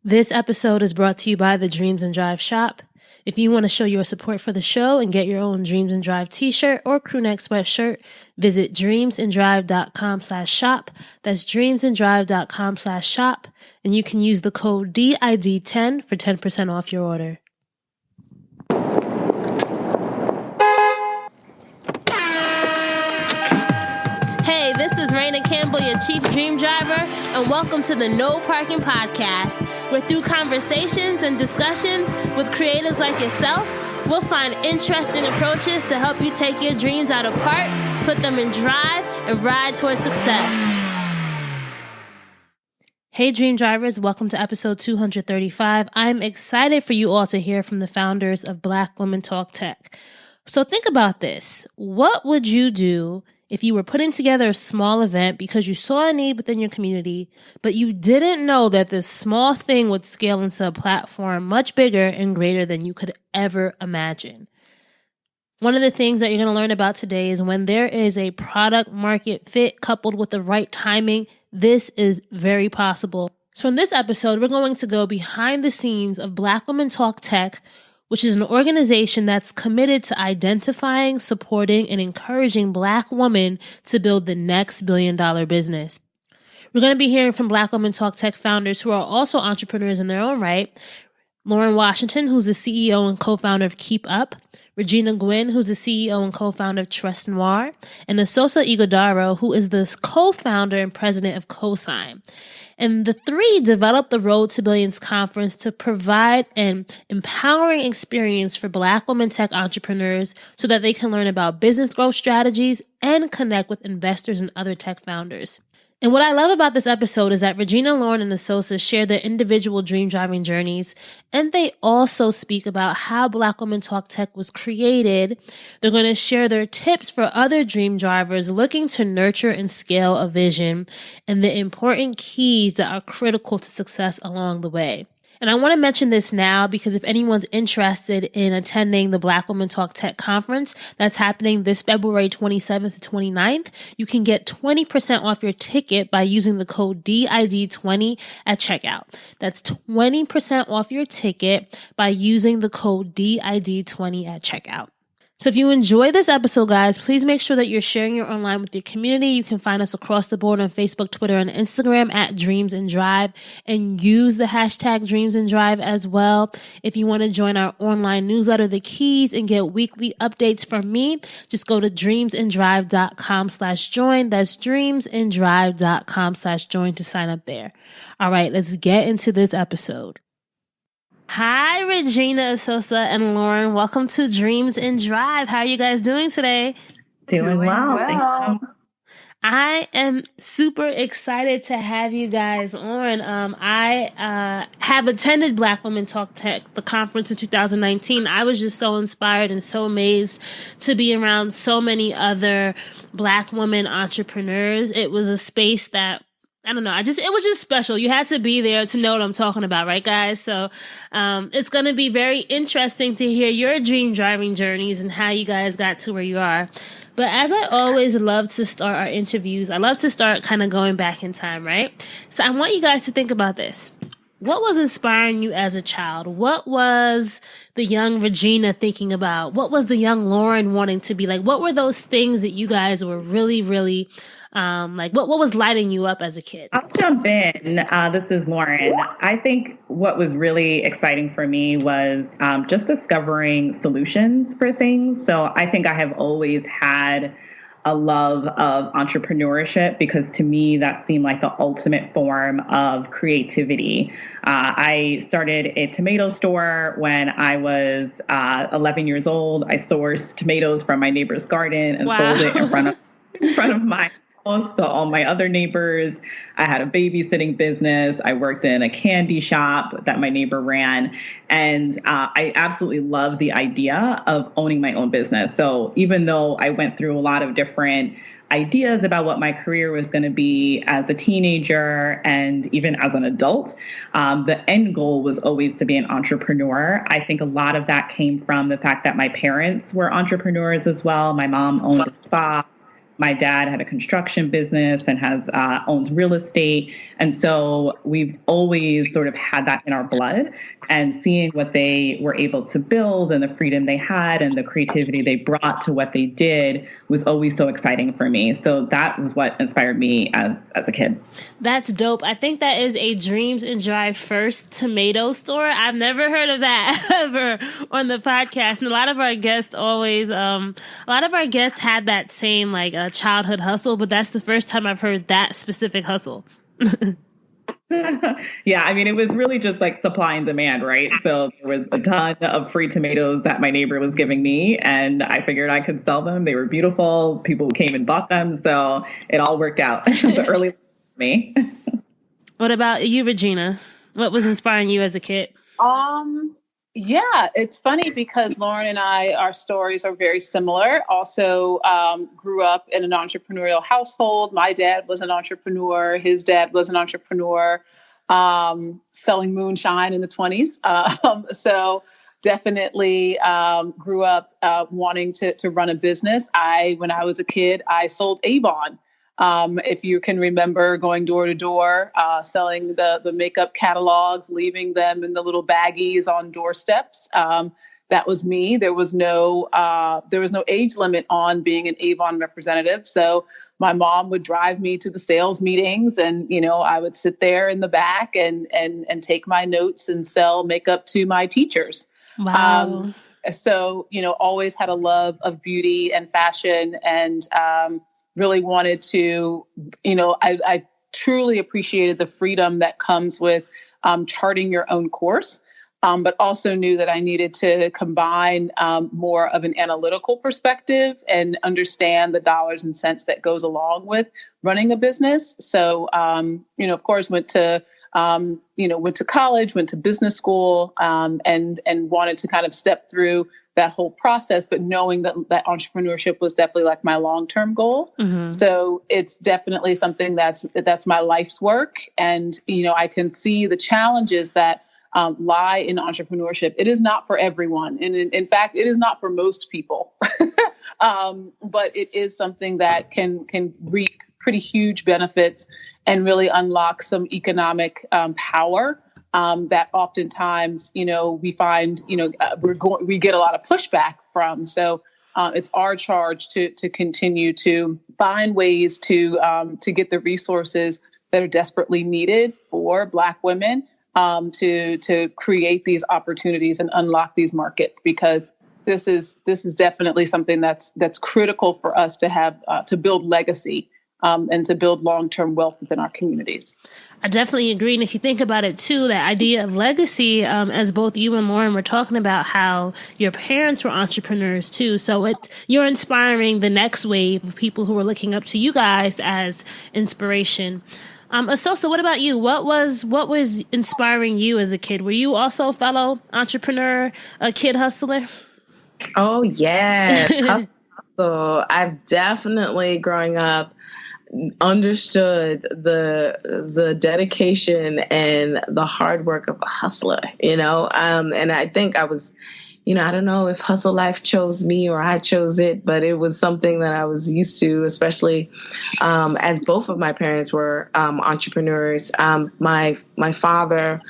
This episode is brought to you by the Dreams and Drive shop. If you want to show your support for the show and get your own Dreams and Drive t-shirt or crewneck sweatshirt, visit dreamsanddrive.com/shop. That's dreamsanddrive.com/shop. And you can use the code DID10 for 10% off your order. Hey, this is Raina Campbell, your Chief Dream Driver, and welcome to the No Parking Podcast, where through conversations and discussions with creators like yourself, we'll find interesting approaches to help you take your dreams out of park, put them in drive, and ride towards success. Hey, Dream Drivers, welcome to episode 235. I'm excited for you all to hear from the founders of Black Women Talk Tech. So think about this. What would you do if you were putting together a small event because you saw a need within your community, but you didn't know that this small thing would scale into a platform much bigger and greater than you could ever imagine? One of the things that you're going to learn about today is when there is a product market fit coupled with the right timing, this is very possible. So in this episode, we're going to go behind the scenes of Black Women Talk Tech, which is an organization that's committed to identifying, supporting, and encouraging Black women to build the next billion-dollar business. We're going to be hearing from Black Women Talk Tech founders who are also entrepreneurs in their own right. Lauren Washington, who's the CEO and co-founder of KeepUp. Regina Gwynn, who's the CEO and co-founder of TresseNoire. And Esosa Ighodaro, who is the co-founder and president of COSIGN. And the three developed the Road To Billionsconference to provide an empowering experience for Black women tech entrepreneurs so that they can learn about business growth strategies and connect with investors and other tech founders. And what I love about this episode is that Regina, Lauren, and Esosa share their individual dream driving journeys, and they also speak about how Black Women Talk Tech was created. They're going to share their tips for other dream drivers looking to nurture and scale a vision and the important keys that are critical to success along the way. And I want to mention this now because if anyone's interested in attending the Black Women Talk Tech Conference that's happening this February 27th to 29th, you can get 20% off your ticket by using the code DID20 at checkout. That's 20% off your ticket by using the code DID20 at checkout. So if you enjoy this episode, guys, please make sure that you're sharing it online with your community. You can find us across the board on Facebook, Twitter, and Instagram at Dreams and Drive, and use the hashtag Dreams and Drive as well. If you want to join our online newsletter, The Keys, and get weekly updates from me, just go to dreamsanddrive.com/join. That's dreamsanddrive.com/join to sign up there. All right, let's get into this episode. Hi, Regina, Esosa, and Lauren. Welcome to Dreams and Drive. How are you guys doing today? Doing well. I am super excited to have you guys on. I have attended Black Women Talk Tech, the conference in 2019. I was just so inspired and so amazed to be around so many other Black women entrepreneurs. It was a space that I don't know. It was just special. You had to be there to know what I'm talking about, right, guys? So, it's going to be very interesting to hear your dream driving journeys and how you guys got to where you are. But as I always love to start our interviews, I love to start kind of going back in time, right? So I want you guys to think about this. What was inspiring you as a child? What was the young Regina thinking about? What was the young Lauren wanting to be like? What were those things that you guys were really, really what was lighting you up as a kid? I'll jump in. This is Lauren. I think what was really exciting for me was just discovering solutions for things. So I think I have always had a love of entrepreneurship because to me, that seemed like the ultimate form of creativity. I started a tomato store when I was 11 years old. I sourced tomatoes from my neighbor's garden and sold it in front of my to all my other neighbors. I had a babysitting business. I worked in a candy shop that my neighbor ran. And I absolutely love the idea of owning my own business. So even though I went through a lot of different ideas about what my career was going to be as a teenager and even as an adult, the end goal was always to be an entrepreneur. I think a lot of that came from the fact that my parents were entrepreneurs as well. My mom owned a spa. My dad had a construction business and owns real estate. And so we've always sort of had that in our blood, and seeing what they were able to build and the freedom they had and the creativity they brought to what they did was always so exciting for me. So that was what inspired me as a kid. That's dope. I think that is a Dreams and Drive First tomato store. I've never heard of that ever on the podcast. And a lot of our guests had that same like childhood hustle, but that's the first time I've heard that specific hustle. Yeah, I mean, it was really just like supply and demand, right? So there was a ton of free tomatoes that my neighbor was giving me, and I figured I could sell them. They were beautiful. People came and bought them. So it all worked out. The early me. What about you, Regina? What was inspiring you as a kid? Yeah, it's funny because Lauren and our stories are very similar. Also grew up in an entrepreneurial household. My dad was an entrepreneur. His dad was an entrepreneur, selling moonshine in the 20s. So definitely grew up wanting to run a business. When I was a kid, I sold Avon. If you can remember going door to door, selling the makeup catalogs, leaving them in the little baggies on doorsteps. That was me. There was no age limit on being an Avon representative. So my mom would drive me to the sales meetings, and I would sit there in the back and take my notes and sell makeup to my teachers. Wow. So always had a love of beauty and fashion, and really wanted to, I truly appreciated the freedom that comes with charting your own course, but also knew that I needed to combine more of an analytical perspective and understand the dollars and cents that goes along with running a business. So, of course, went to college, went to business school, and wanted to kind of step through that whole process, but knowing that entrepreneurship was definitely like my long-term goal. Mm-hmm. So it's definitely something that's my life's work. And, I can see the challenges that lie in entrepreneurship. It is not for everyone. And in fact, it is not for most people, but it is something that can reap pretty huge benefits and really unlock some economic power. That oftentimes, we find, we get a lot of pushback from. So it's our charge to continue to find ways to get the resources that are desperately needed for Black women to create these opportunities and unlock these markets, because this is definitely something that's critical for us to have to build legacy. And to build long-term wealth within our communities. I definitely agree. And if you think about it too, that idea of legacy, as both you and Lauren were talking about how your parents were entrepreneurs too. So you're inspiring the next wave of people who are looking up to you guys as inspiration. Esosa, what about you? What was inspiring you as a kid? Were you also a fellow entrepreneur, a kid hustler? Oh, yes. So I've definitely, growing up, understood the dedication and the hard work of a hustler, and I think I was, I don't know if hustle life chose me or I chose it, but it was something that I was used to, especially as both of my parents were entrepreneurs. My father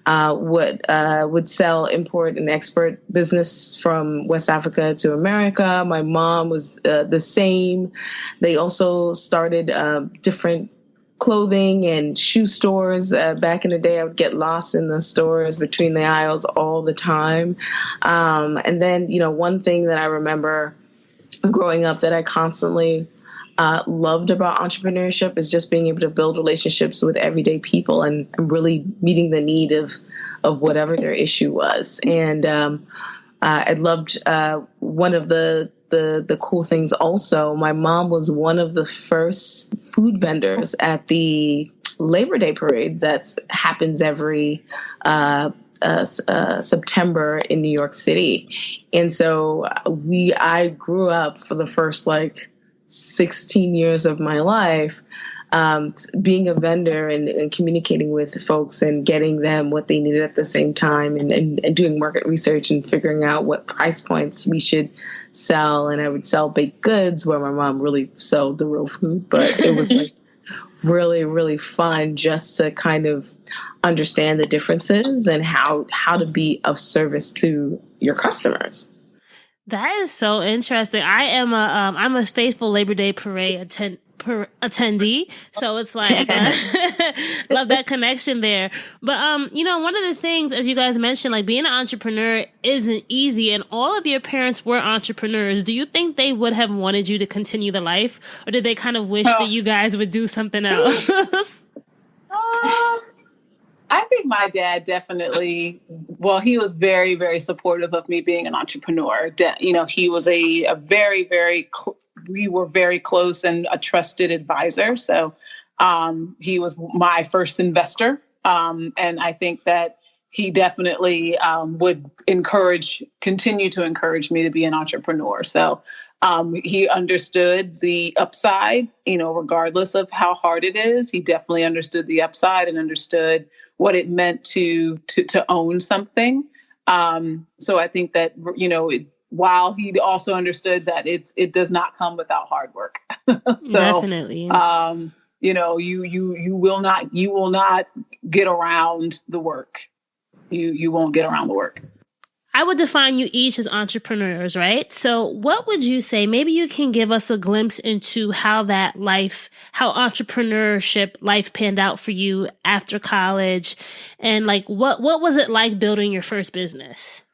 would sell import and export business from West Africa to America. My mom was the same. They also started different clothing and shoe stores. Back in the day, I would get lost in the stores between the aisles all the time. And then, one thing that I remember growing up that I constantly loved about entrepreneurship is just being able to build relationships with everyday people and really meeting the need of whatever their issue was. And I loved one of the cool things also. My mom was one of the first food vendors at the Labor Day parade that happens every September in New York City. And so I grew up for the first 16 years of my life being a vendor and communicating with folks and getting them what they needed at the same time, and doing market research and figuring out what price points we should sell. And I would sell baked goods where my mom really sold the real food, but it was like really, really fun just to kind of understand the differences and how to be of service to your customers. That is so interesting. I'm a faithful Labor Day parade attendee. So it's like, love that connection there. But, one of the things, as you guys mentioned, like being an entrepreneur isn't easy, and all of your parents were entrepreneurs. Do you think they would have wanted you to continue the life, or did they kind of wish that you guys would do something else? I think my dad definitely, he was very, very supportive of me being an entrepreneur. He was a very, very, we were very close and a trusted advisor. So he was my first investor. And I think that he definitely would continue to encourage me to be an entrepreneur. So he understood the upside, regardless of how hard it is. He definitely understood the upside and understood what it meant to own something. So I think that, while he also understood that it does not come without hard work. So, definitely. You will not get around the work. You won't get around the work. I would define you each as entrepreneurs, right? So what would you say? Maybe you can give us a glimpse into how entrepreneurship life panned out for you after college, and like what was it like building your first business?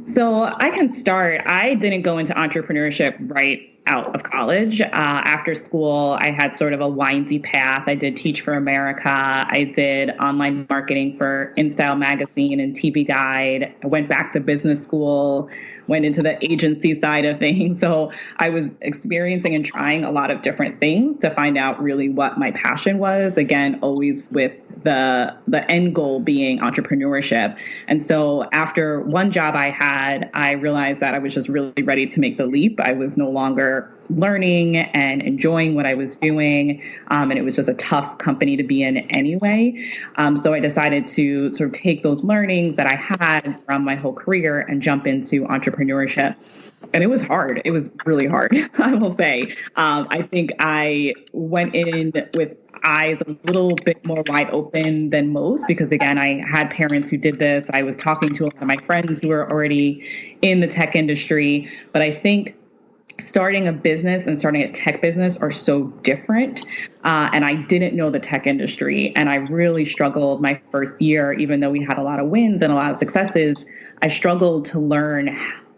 So I can start. I didn't go into entrepreneurship right out of college. After school, I had sort of a windy path. I did Teach for America. I did online marketing for InStyle Magazine and TV Guide. I went back to business school, went into the agency side of things. So I was experiencing and trying a lot of different things to find out really what my passion was. Again, always with the end goal being entrepreneurship. And so after one job I had, I realized that I was just really ready to make the leap. I was no longer learning and enjoying what I was doing. And it was just a tough company to be in anyway. So I decided to sort of take those learnings that I had from my whole career and jump into entrepreneurship. And it was hard. It was really hard, I will say. I think I went in with eyes a little bit more wide open than most because, again, I had parents who did this. I was talking to a lot of my friends who were already in the tech industry. But I think starting a business and starting a tech business are so different. And I didn't know the tech industry. And I really struggled my first year, even though we had a lot of wins and a lot of successes. I struggled to learn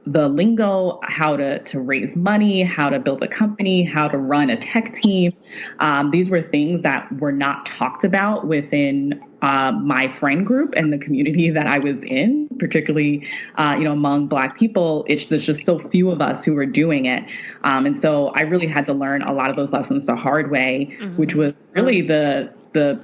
the lingo, how to raise money, how to build a company, how to run a tech team. These were things that were not talked about within my friend group and the community that I was in, particularly, among Black people. There's just so few of us who were doing it. And so I really had to learn a lot of those lessons the hard way, which was really the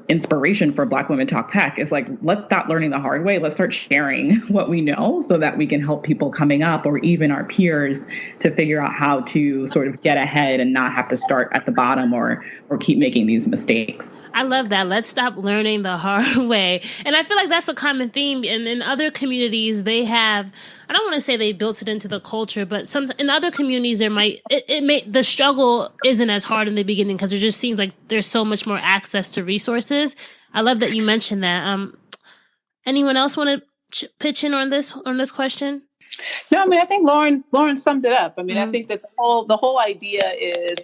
inspiration for Black Women Talk Tech. Is like, let's stop learning the hard way. Let's start sharing what we know so that we can help people coming up or even our peers to figure out how to sort of get ahead and not have to start at the bottom or keep making these mistakes. I love that. Let's stop learning the hard way. And I feel like that's a common theme. And in other communities, they have, I don't want to say they built it into the culture, but in other communities, the struggle isn't as hard in the beginning because it just seems like there's so much more access to resources. I love that you mentioned that. Anyone else want to pitch in on this question? No, I mean, I think Lauren summed it up. I mean, I think that the whole idea is,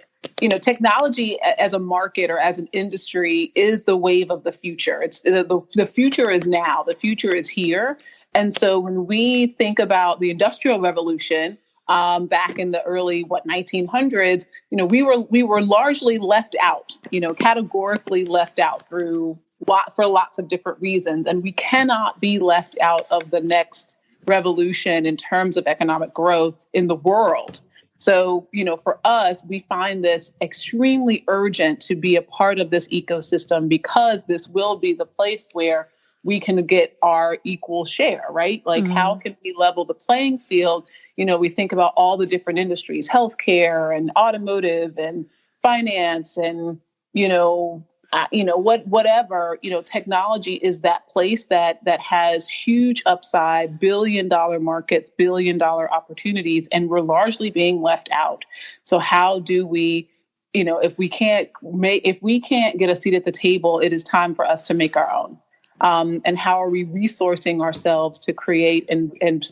technology as a market or as an industry is the wave of the future. It's the future is now. The future is here. And so when we think about the Industrial Revolution back in the early 1900s, we were largely left out, categorically left out for lots of different reasons, and we cannot be left out of the next revolution in terms of economic growth in the world. So, for us, we find this extremely urgent to be a part of this ecosystem because this will be the place where we can get our equal share, right? Like, how can we level the playing field? We think about all the different industries, healthcare and automotive and finance and whatever, technology is that place that has huge upside, $1 billion markets, $1 billion opportunities, and we're largely being left out. So how do we, if we can't get a seat at the table, it is time for us to make our own. And how are we resourcing ourselves to create and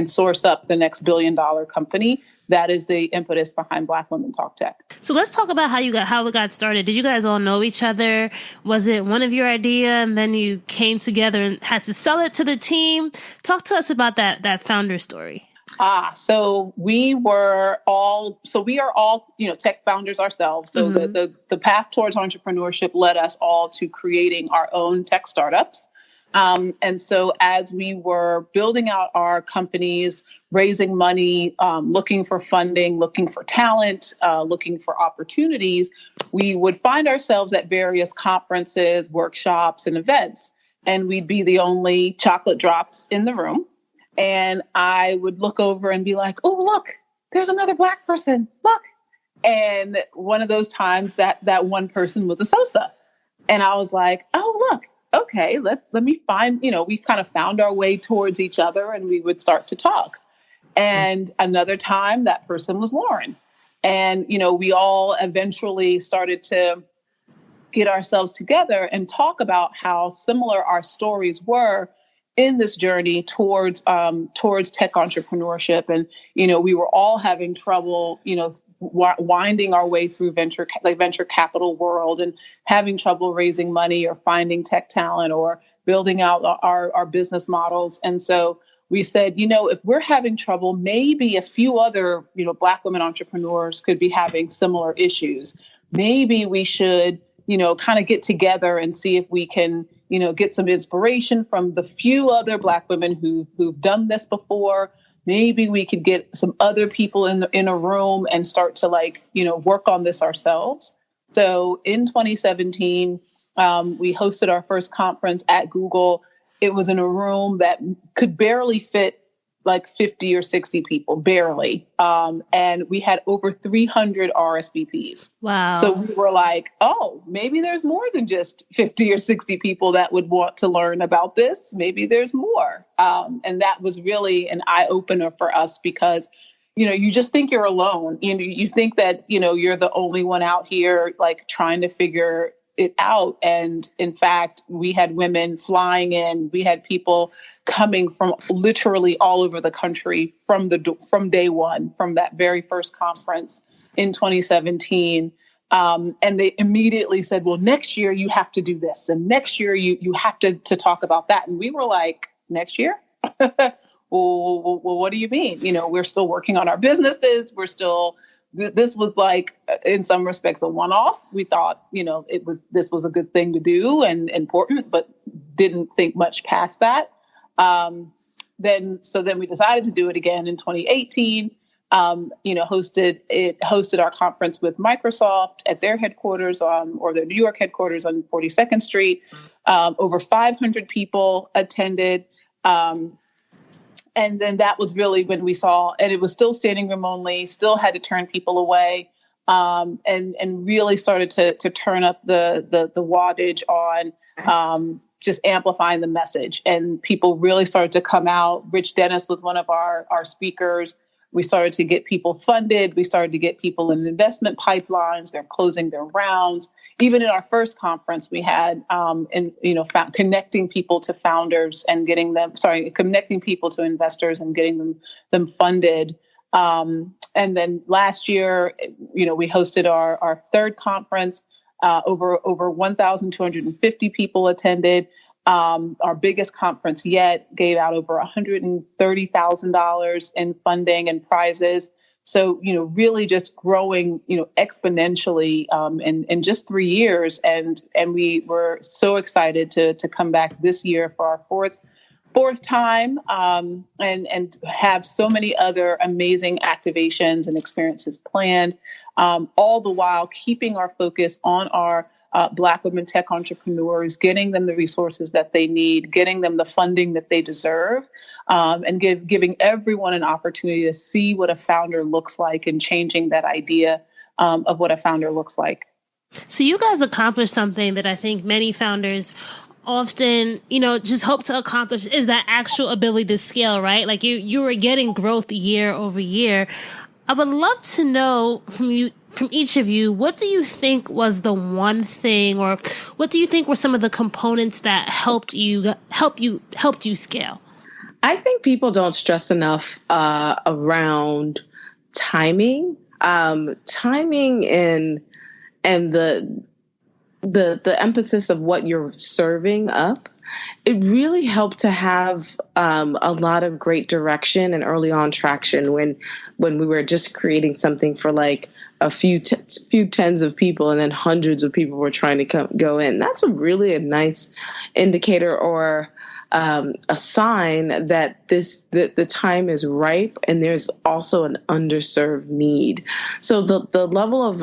source up the next $1 billion company? That is the impetus behind Black Women Talk Tech. So let's talk about how it got started. Did you guys all know each other? Was it one of your idea and then you came together and had to sell it to the team? Talk to us about that founder story. So we are all tech founders ourselves. So the path towards entrepreneurship led us all to creating our own tech startups. And so as we were building out our companies, raising money, looking for funding, looking for talent, looking for opportunities, we would find ourselves at various conferences, workshops, and events. And we'd be the only chocolate drops in the room. And I would look over and be like, oh, look, there's another Black person. Look. And one of those times that one person was Esosa. And I was like, oh, look. Okay, let me find, we kind of found our way towards each other and we would start to talk. And another time that person was Lauren. And, we all eventually started to get ourselves together and talk about how similar our stories were in this journey towards tech entrepreneurship. And, we were all having trouble, winding our way through venture capital world and having trouble raising money or finding tech talent or building out our business models. And so we said, if we're having trouble, maybe a few other, Black women entrepreneurs could be having similar issues. Maybe we should, kind of get together and see if we can, get some inspiration from the few other Black women who've done this before. Maybe we could get some other people in a room and start to work on this ourselves. So in 2017, we hosted our first conference at Google. It was in a room that could barely fit 50 or 60 people, barely. And we had over 300 RSVPs. Wow. So we were like, oh, maybe there's more than just 50 or 60 people that would want to learn about this. Maybe there's more. And that was really an eye opener for us because, you just think you're alone. You think that, you're the only one out here, trying to figure it out. And in fact, we had women flying in. We had people coming from literally all over the country from day one, from that very first conference in 2017. And they immediately said, well, next year you have to do this. And next year you have to talk about that. And we were like, next year? Well, what do you mean? We're still working on our businesses. This was in some respects, a one-off. We thought, this was a good thing to do and important, but didn't think much past that. Then we decided to do it again in 2018. Hosted our conference with Microsoft at their headquarters or their New York headquarters on 42nd Street. Over 500 people attended. And then that was really when we saw, and it was still standing room only, still had to turn people away, and really started to turn up the wattage on just amplifying the message. And people really started to come out. Rich Dennis was one of our speakers. We started to get people funded. We started to get people in investment pipelines. They're closing their rounds. Even in our first conference, we had, connecting people to founders and connecting people to investors and getting them funded. And then last year, we hosted our third conference. Over 1,250 people attended. Our biggest conference yet gave out over $130,000 in funding and prizes. So, really just growing, exponentially in just 3 years. And we were so excited to come back this year for our fourth time and have so many other amazing activations and experiences planned, all the while keeping our focus on our Black women tech entrepreneurs, getting them the resources that they need, getting them the funding that they deserve, and giving everyone an opportunity to see what a founder looks like and changing that idea of what a founder looks like. So you guys accomplished something that I think many founders often, just hope to accomplish, is that actual ability to scale, right? Like you were getting growth year over year. I would love to know from each of you, what do you think was the one thing, or what do you think were some of the components that helped you scale? I think people don't stress enough around timing, timing and the emphasis of what you're serving up. It really helped to have a lot of great direction and early on traction when we were just creating something for like a few tens of people, and then hundreds of people were trying to go in. That's a nice indicator or a sign that the time is ripe and there's also an underserved need. So the level of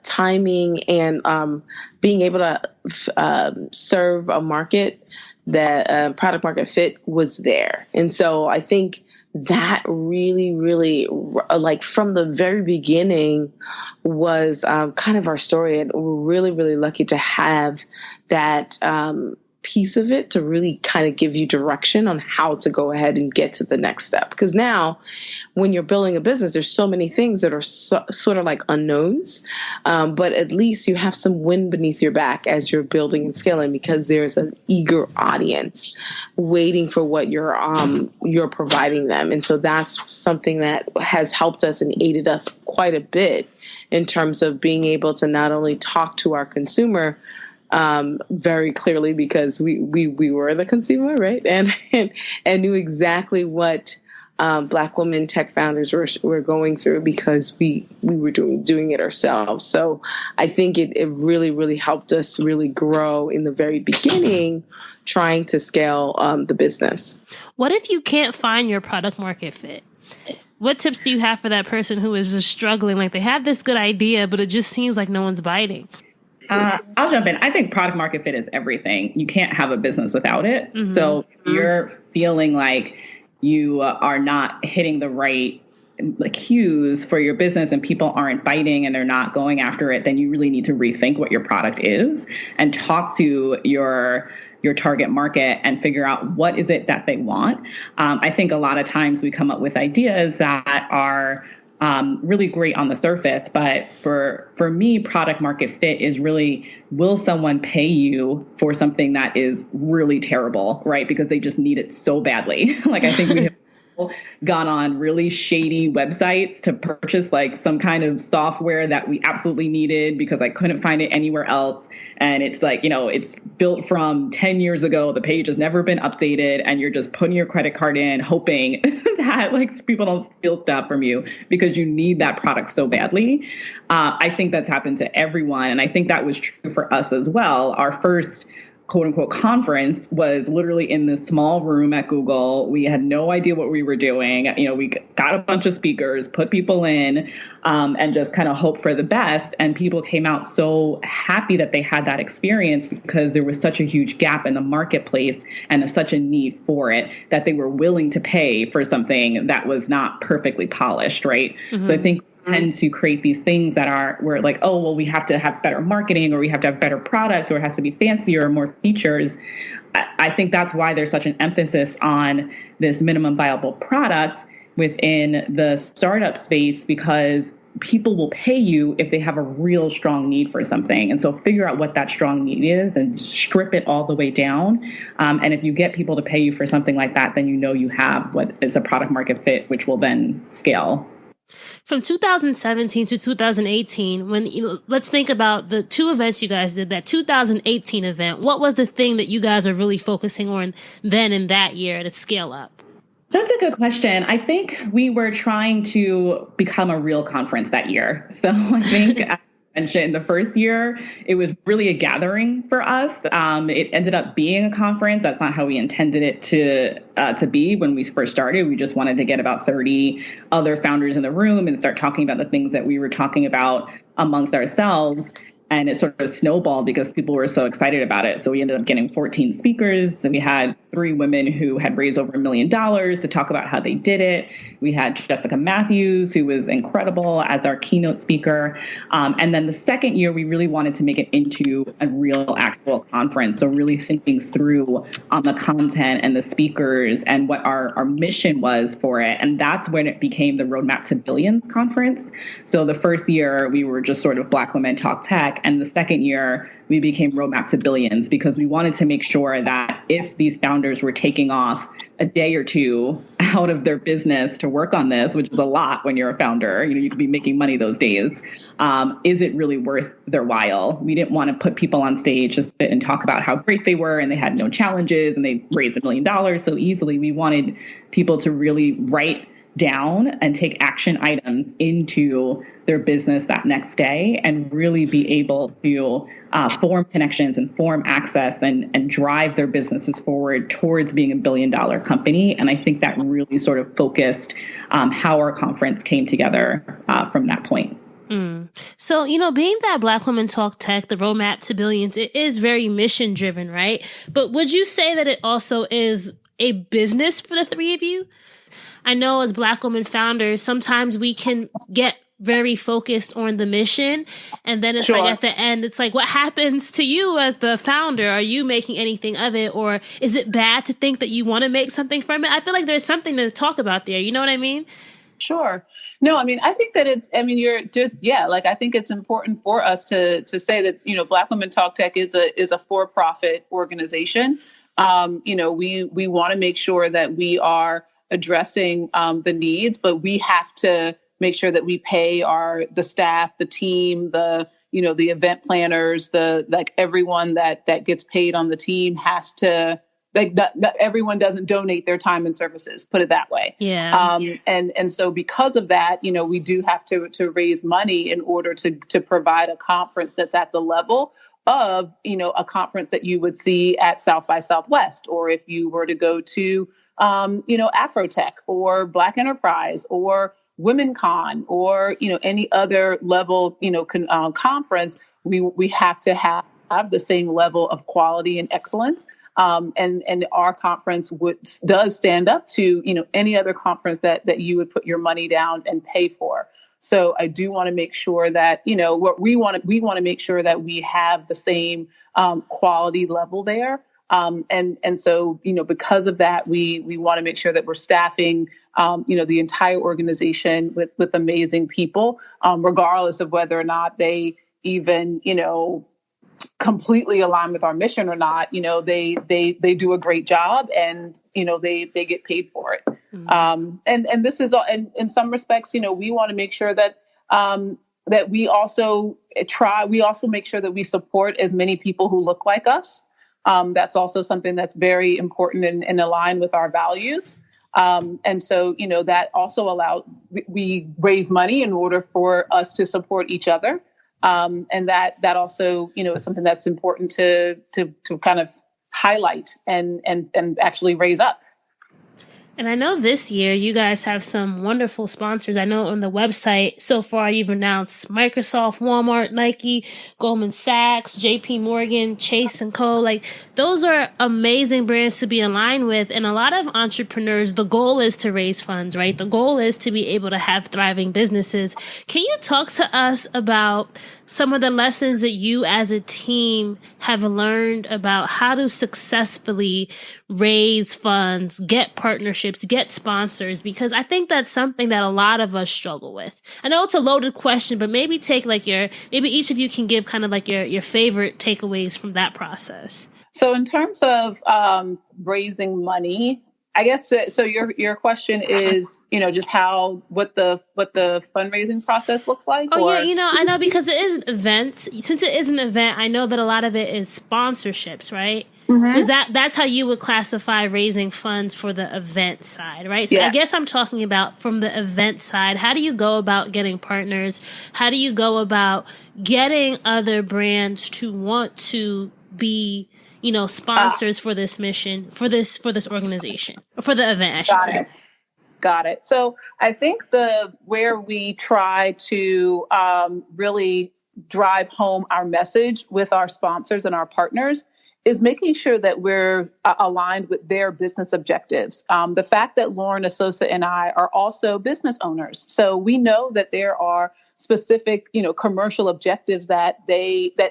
timing and being able to serve a market that product market fit was there. And so I think that really, really, like from the very beginning was kind of our story. And we're really, really lucky to have that piece of it to really kind of give you direction on how to go ahead and get to the next step. Because now when you're building a business, there's so many things that are sort of like unknowns, but at least you have some wind beneath your back as you're building and scaling, because there's an eager audience waiting for what you're providing them. And so that's something that has helped us and aided us quite a bit in terms of being able to not only talk to our consumer very clearly, because we were the consumer, right? And knew exactly what Black women tech founders were going through, because we were doing it ourselves. So I think it really, really helped us really grow in the very beginning, trying to scale the business. What if you can't find your product market fit? What tips do you have for that person who is just struggling? Like they have this good idea, but it just seems like no one's biting. I'll jump in. I think product market fit is everything. You can't have a business without it. Mm-hmm. So if you're feeling like you are not hitting the right cues for your business and people aren't biting and they're not going after it, then you really need to rethink what your product is and talk to your target market and figure out what is it that they want. I think a lot of times we come up with ideas that are really great on the surface, but for me, product market fit is really, will someone pay you for something that is really terrible, right? Because they just need it so badly. Like I think we have gone on really shady websites to purchase like some kind of software that we absolutely needed because I couldn't find it anywhere else. And it's like, it's built from 10 years ago. The page has never been updated and you're just putting your credit card in, hoping that like people don't steal stuff from you because you need that product so badly. I think that's happened to everyone. And I think that was true for us as well. Our first quote unquote conference was literally in this small room at Google. We had no idea what we were doing. We got a bunch of speakers, put people in, and just kind of hope for the best. And people came out so happy that they had that experience because there was such a huge gap in the marketplace and such a need for it that they were willing to pay for something that was not perfectly polished, right? Mm-hmm. So I think tend to create these things that we're like, oh, well, we have to have better marketing or we have to have better product or it has to be fancier or more features. I think that's why there's such an emphasis on this minimum viable product within the startup space, because people will pay you if they have a real strong need for something. And so figure out what that strong need is and strip it all the way down. And if you get people to pay you for something like that, then you have what is a product market fit, which will then scale. From 2017 to 2018, let's think about the two events you guys did, that 2018 event. What was the thing that you guys are really focusing on then in that year to scale up? That's a good question. I think we were trying to become a real conference that year. So I think mentioned the first year, it was really a gathering for us. It ended up being a conference. That's not how we intended it to be when we first started. We just wanted to get about 30 other founders in the room and start talking about the things that we were talking about amongst ourselves. And it sort of snowballed because people were so excited about it. So we ended up getting 14 speakers. And we had 3 women who had raised over $1 million to talk about how they did it. We had Jessica Matthews, who was incredible, as our keynote speaker. And then the second year, we really wanted to make it into a real actual conference. So really thinking through on the content and the speakers and what our mission was for it. And that's when it became the Roadmap to Billions conference. So the first year, we were just sort of Black Women Talk Tech. And the second year, we became Roadmap to Billions, because we wanted to make sure that if these founders were taking off a day or two out of their business to work on this, which is a lot when you're a founder, you could be making money those days. Is it really worth their while? We didn't want to put people on stage just sit and talk about how great they were and they had no challenges and they raised $1 million so easily. We wanted people to really write down and take action items into their business that next day and really be able to form connections and form access and drive their businesses forward towards being $1 billion company. And I think that really sort of focused how our conference came together from that point. So, being that Black Women Talk Tech, the Roadmap to Billions, it is very mission driven, right? But would you say that it also is a business for the 3 of you? I know as Black women founders, sometimes we can get very focused on the mission. And then it's Sure. like at the end, it's like, what happens to you as the founder? Are you making anything of it? Or is it bad to think that you want to make something from it? I feel like there's something to talk about there. You know what I mean? Sure. No, I mean, I think that you're just, I think it's important for us to say that, Black Women Talk Tech is a for-profit organization. We want to make sure that we are addressing the needs, but we have to make sure that we pay the staff, the team, the event planners, everyone that gets paid on the team has to, that everyone doesn't donate their time and services, put it that way. Yeah. And so because of that, we do have to raise money in order to provide a conference that's at the level of, a conference that you would see at South by Southwest, or if you were to go to, Afrotech or Black Enterprise or WomenCon or, any other level, conference, we have to have the same level of quality and excellence. And our conference does stand up to, any other conference that you would put your money down and pay for. So I do want to make sure that, what we want to make sure that we have the same quality level there. And so, because of that, we want to make sure that we're staffing, the entire organization with amazing people, regardless of whether or not they even, completely align with our mission or not. They do a great job and, they get paid for it. Mm-hmm. And this is, in some respects, we want to make sure that, that we also make sure that we support as many people who look like us. That's also something that's very important and aligned with our values. And so, that also we raise money in order for us to support each other. And that also, is something that's important to kind of highlight and actually raise up. And I know this year you guys have some wonderful sponsors. I know on the website so far you've announced Microsoft, Walmart, Nike, Goldman Sachs, JP Morgan, Chase & Co. Like, those are amazing brands to be aligned with. And a lot of entrepreneurs, the goal is to raise funds, right? The goal is to be able to have thriving businesses. Can you talk to us about some of the lessons that you as a team have learned about how to successfully raise funds, get partnerships, get sponsors? Because I think that's something that a lot of us struggle with. I know it's a loaded question, but maybe maybe each of you can give kind of like your favorite takeaways from that process. So in terms of raising money, I guess so. Your question is, just what the fundraising process looks like. Oh, or? Yeah, I know because it is events. Since it is an event, I know that a lot of it is sponsorships, right? Mm-hmm. Is that's how you would classify raising funds for the event side, right? So yeah. I guess I'm talking about from the event side. How do you go about getting partners? How do you go about getting other brands to want to be sponsors for this mission, for this organization, or for the event, I should say. Got it. So I think where we try to really drive home our message with our sponsors and our partners is making sure that we're aligned with their business objectives. The fact that Lauren, Esosa, and I are also business owners, so we know that there are specific, commercial objectives that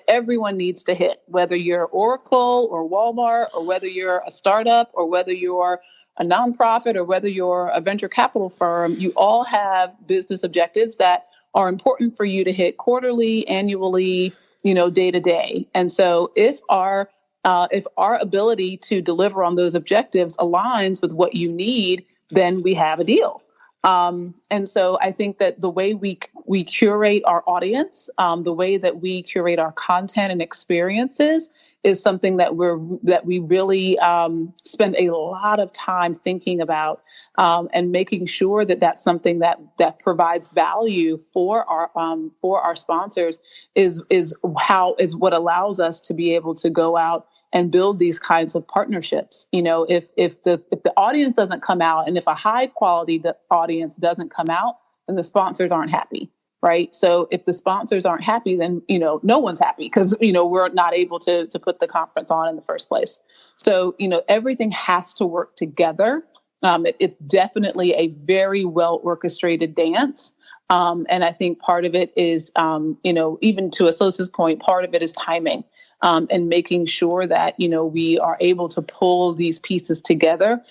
everyone needs to hit. Whether you're Oracle or Walmart, or whether you're a startup, or whether you're a nonprofit, or whether you're a venture capital firm, you all have business objectives that are important for you to hit quarterly, annually, day to day. And so if our ability to deliver on those objectives aligns with what you need, then we have a deal. And so I think that the way we curate our audience, the way that we curate our content and experiences is something that we really spend a lot of time thinking about, and making sure that that's something that provides value for our sponsors is what allows us to be able to go out and build these kinds of partnerships. If the audience doesn't come out, and if a high quality audience doesn't come out, then the sponsors aren't happy, right? So if the sponsors aren't happy, then no one's happy, because we're not able to put the conference on in the first place. So everything has to work together. It's definitely a very well orchestrated dance. And I think part of it is, even to Esosa's point, part of it is timing. And making sure that, we are able to pull these pieces together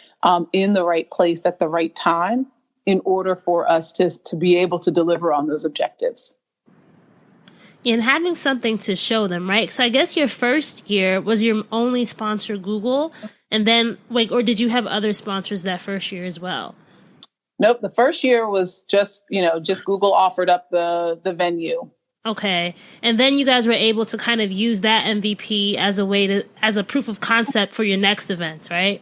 in the right place at the right time in order for us to be able to deliver on those objectives. And having something to show them, right? So I guess your first year was your only sponsor Google, and then or did you have other sponsors that first year as well? Nope. The first year was just Google offered up the venue. Okay. And then you guys were able to kind of use that MVP as a proof of concept for your next events, right?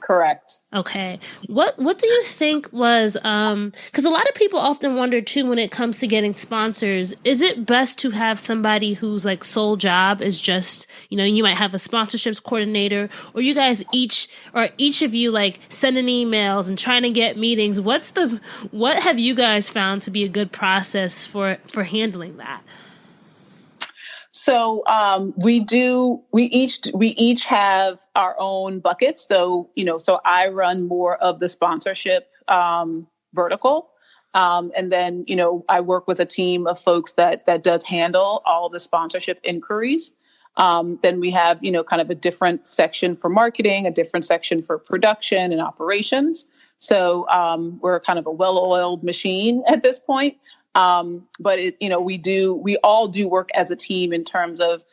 Correct. Okay. What do you think was, because a lot of people often wonder too, when it comes to getting sponsors, is it best to have somebody whose sole job is just, you might have a sponsorships coordinator, or you guys each of you sending emails and trying to get meetings? What have you guys found to be a good process for handling that? So we each have our own buckets. So, so I run more of the sponsorship vertical. And then, I work with a team of folks that does handle all the sponsorship inquiries. Then we have, kind of a different section for marketing, a different section for production and operations. So we're kind of a well-oiled machine at this point. But we all do work as a team in terms of,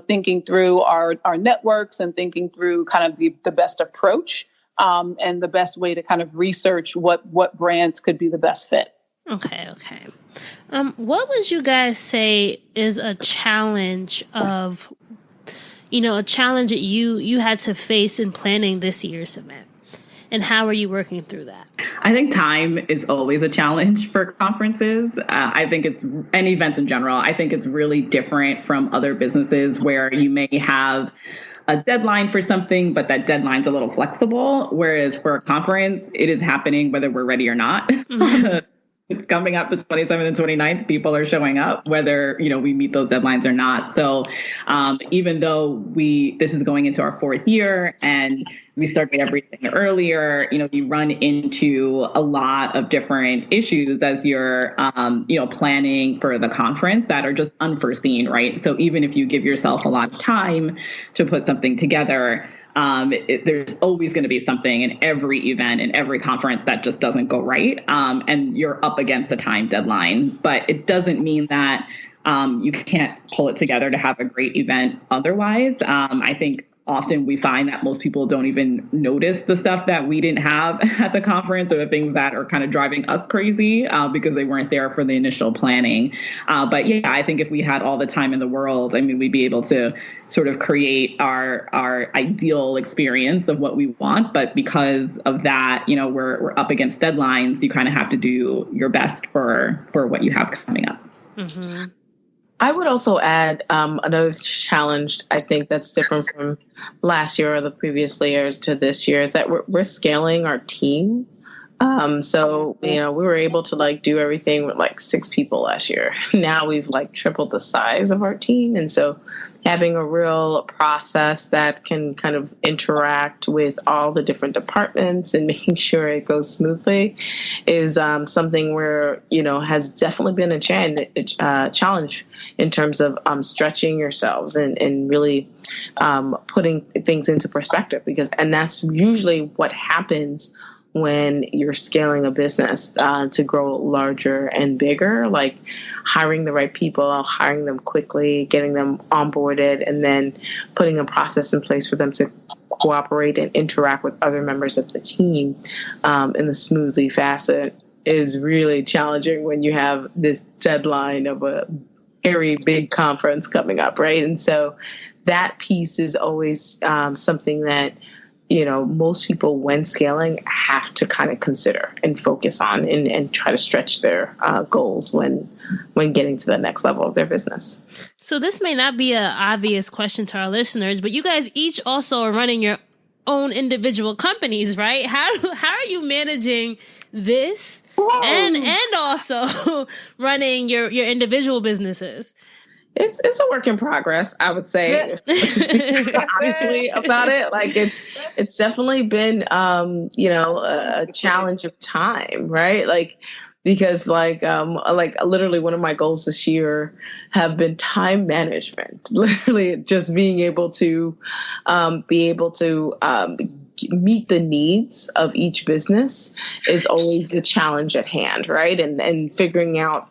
thinking through our networks and thinking through kind of the best approach, and the best way to kind of research what brands could be the best fit. Okay. What would you guys say is a challenge that you had to face in planning this year's event? And how are you working through that? I think time is always a challenge for conferences. I think and events in general. I think it's really different from other businesses where you may have a deadline for something, but that deadline's a little flexible. Whereas for a conference, it is happening whether we're ready or not. Mm-hmm. Coming up the 27th and 29th, people are showing up, whether, we meet those deadlines or not. So even though this is going into our fourth year and we started everything earlier, you run into a lot of different issues as you're, planning for the conference that are just unforeseen, right? So even if you give yourself a lot of time to put something together, there's always going to be something in every event, in every conference that just doesn't go right. And you're up against the time deadline, but it doesn't mean that you can't pull it together to have a great event otherwise. I think often we find that most people don't even notice the stuff that we didn't have at the conference, or the things that are kind of driving us crazy because they weren't there for the initial planning. But yeah, I think if we had all the time in the world, we'd be able to sort of create our ideal experience of what we want. But because of that, we're up against deadlines. You kind of have to do your best for what you have coming up. Mm-hmm. I would also add another challenge, I think, that's different from last year or the previous years to this year, is that we're scaling our team So, we were able to like do everything with like 6 people last year. Now we've like tripled the size of our team. And so having a real process that can kind of interact with all the different departments and making sure it goes smoothly is something where, has definitely been a challenge in terms of stretching yourselves and really putting things into perspective, and that's usually what happens when you're scaling a business to grow larger and bigger, like hiring the right people, hiring them quickly, getting them onboarded, and then putting a process in place for them to cooperate and interact with other members of the team in the smoothly facet is really challenging when you have this deadline of a very big conference coming up, right? And so that piece is always something that most people when scaling have to kind of consider and focus on and try to stretch their goals when getting to the next level of their business. So this may not be an obvious question to our listeners, but you guys each also are running your own individual companies, right? How are you managing this and also running your individual businesses? It's a work in progress, I would say. Honestly about it, like it's definitely been a challenge of time, right? Like because like literally one of my goals this year have been time management. Literally just being able to meet the needs of each business is always the challenge at hand, right? And figuring out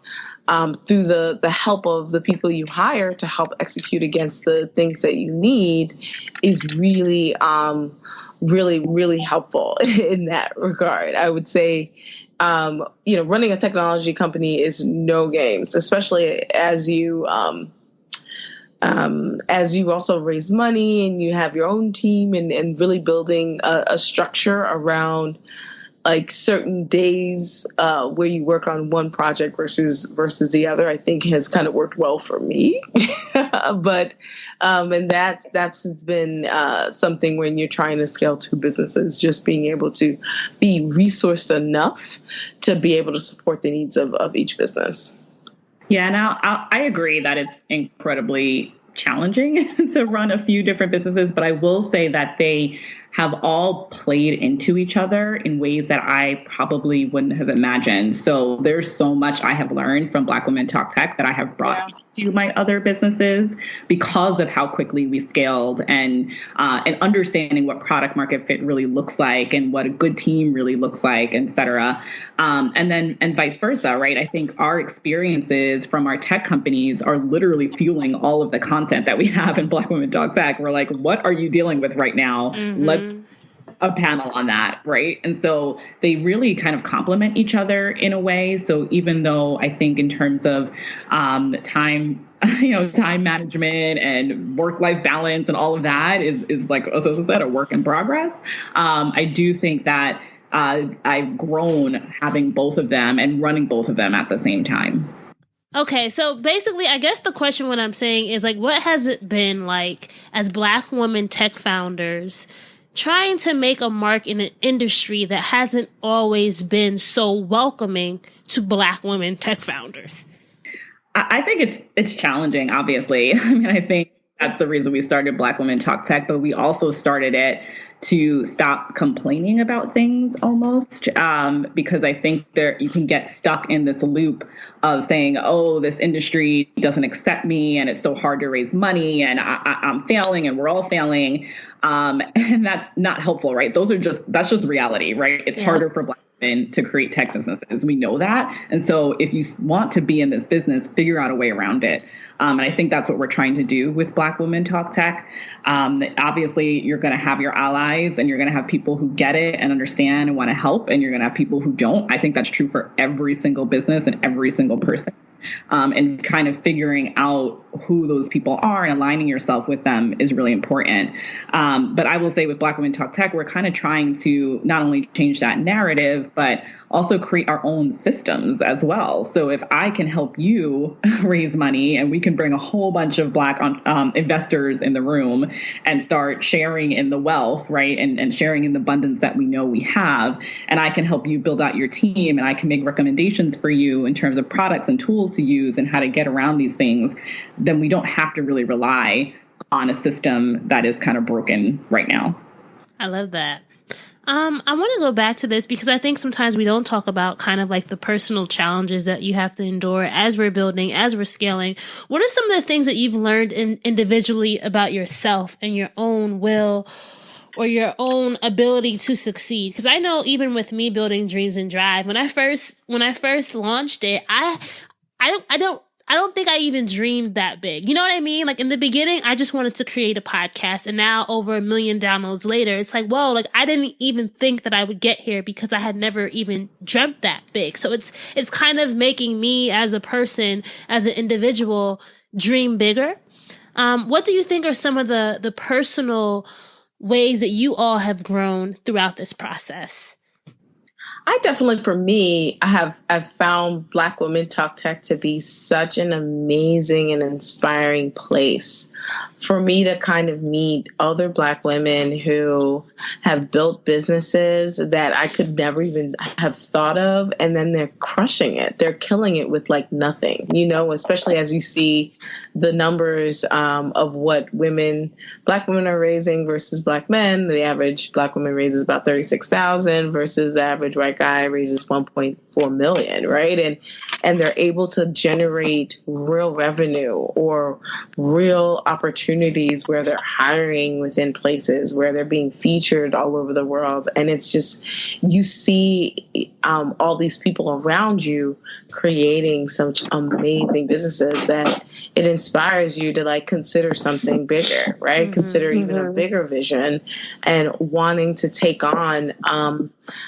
through the help of the people you hire to help execute against the things that you need is really, really helpful in that regard. I would say, running a technology company is no games, especially as you also raise money and you have your own team and really building a structure around like certain days where you work on one project versus the other, I think has kind of worked well for me. But and that's been something when you're trying to scale 2 businesses, just being able to be resourced enough to be able to support the needs of each business. Yeah, now I agree that it's incredibly challenging to run a few different businesses, but I will say that they have all played into each other in ways that I probably wouldn't have imagined. So there's so much I have learned from Black Women Talk Tech that I have brought to my other businesses because of how quickly we scaled and understanding what product market fit really looks like and what a good team really looks like, et cetera. And vice versa, right? I think our experiences from our tech companies are literally fueling all of the content that we have in Black Women Talk Tech. We're like, what are you dealing with right now? Mm-hmm. Let's a panel on that, right? And so they really kind of complement each other in a way. So even though I think in terms of time management and work-life balance and all of that is like Esosa said, a work in progress. I do think that I've grown having both of them and running both of them at the same time. Okay, so basically, I guess the question what I'm saying is like, what has it been like as Black women tech founders trying to make a mark in an industry that hasn't always been so welcoming to Black women tech founders? I think it's challenging, obviously. I mean, I think that's the reason we started Black Women Talk Tech, but we also started it to stop complaining about things almost, because I think you can get stuck in this loop of saying, oh, this industry doesn't accept me and it's so hard to raise money and I'm failing and we're all failing. And that's not helpful, right? That's just reality, right? It's harder for Black women to create tech businesses. We know that. And so if you want to be in this business, figure out a way around it. And I think that's what we're trying to do with Black Women Talk Tech. Obviously, you're going to have your allies and you're going to have people who get it and understand and want to help. And you're going to have people who don't. I think that's true for every single business and every single person. and kind of figuring out who those people are and aligning yourself with them is really important. But I will say with Black Women Talk Tech, we're kind of trying to not only change that narrative, but also create our own systems as well. So if I can help you raise money and we can bring a whole bunch of Black investors in the room and start sharing in the wealth, right? And sharing in the abundance that we know we have. And I can help you build out your team and I can make recommendations for you in terms of products and tools to use and how to get around these things, then we don't have to really rely on a system that is kind of broken right now. I love that. I want to go back to this because I think sometimes we don't talk about kind of like the personal challenges that you have to endure as we're building, as we're scaling. What are some of the things that you've learned individually about yourself and your own will or your own ability to succeed? Because I know even with me building Dreams and Drive, when I first launched it, I don't think I even dreamed that big. You know what I mean? Like in the beginning, I just wanted to create a podcast, and now over 1 million downloads later, it's like, whoa, like I didn't even think that I would get here because I had never even dreamt that big. So it's kind of making me as a person, as an individual, dream bigger. What do you think are some of the personal ways that you all have grown throughout this process? I definitely, for me, I've found Black Women Talk Tech to be such an amazing and inspiring place for me to kind of meet other Black women who have built businesses that I could never even have thought of. And then they're crushing it. They're killing it with like nothing, you know, especially as you see the numbers of what Black women are raising versus Black men. The average Black woman raises about $36,000 versus the average white guy raises 1.4 million, right? And they're able to generate real revenue or real opportunities where they're hiring within places where they're being featured all over the world. And it's just, you see all these people around you creating some amazing businesses that it inspires you to like consider something bigger, right? Mm-hmm, consider even a bigger vision and wanting to take on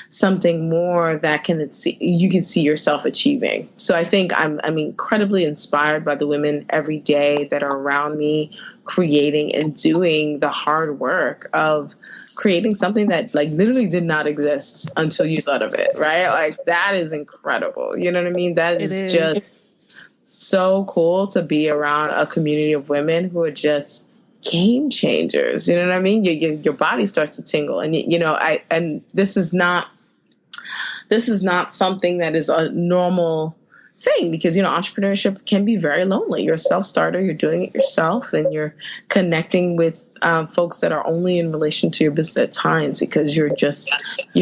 something more that you can see yourself achieving. So I think I'm incredibly inspired by the women every day that are around me, creating and doing the hard work of creating something that like literally did not exist until you thought of it, right? Like that is incredible. You know what I mean? That is just so cool to be around a community of women who are just game changers. You know what I mean? Your body starts to tingle, and and this is not something that is a normal thing because, entrepreneurship can be very lonely. You're a self-starter, you're doing it yourself, and you're connecting with folks that are only in relation to your business at times because you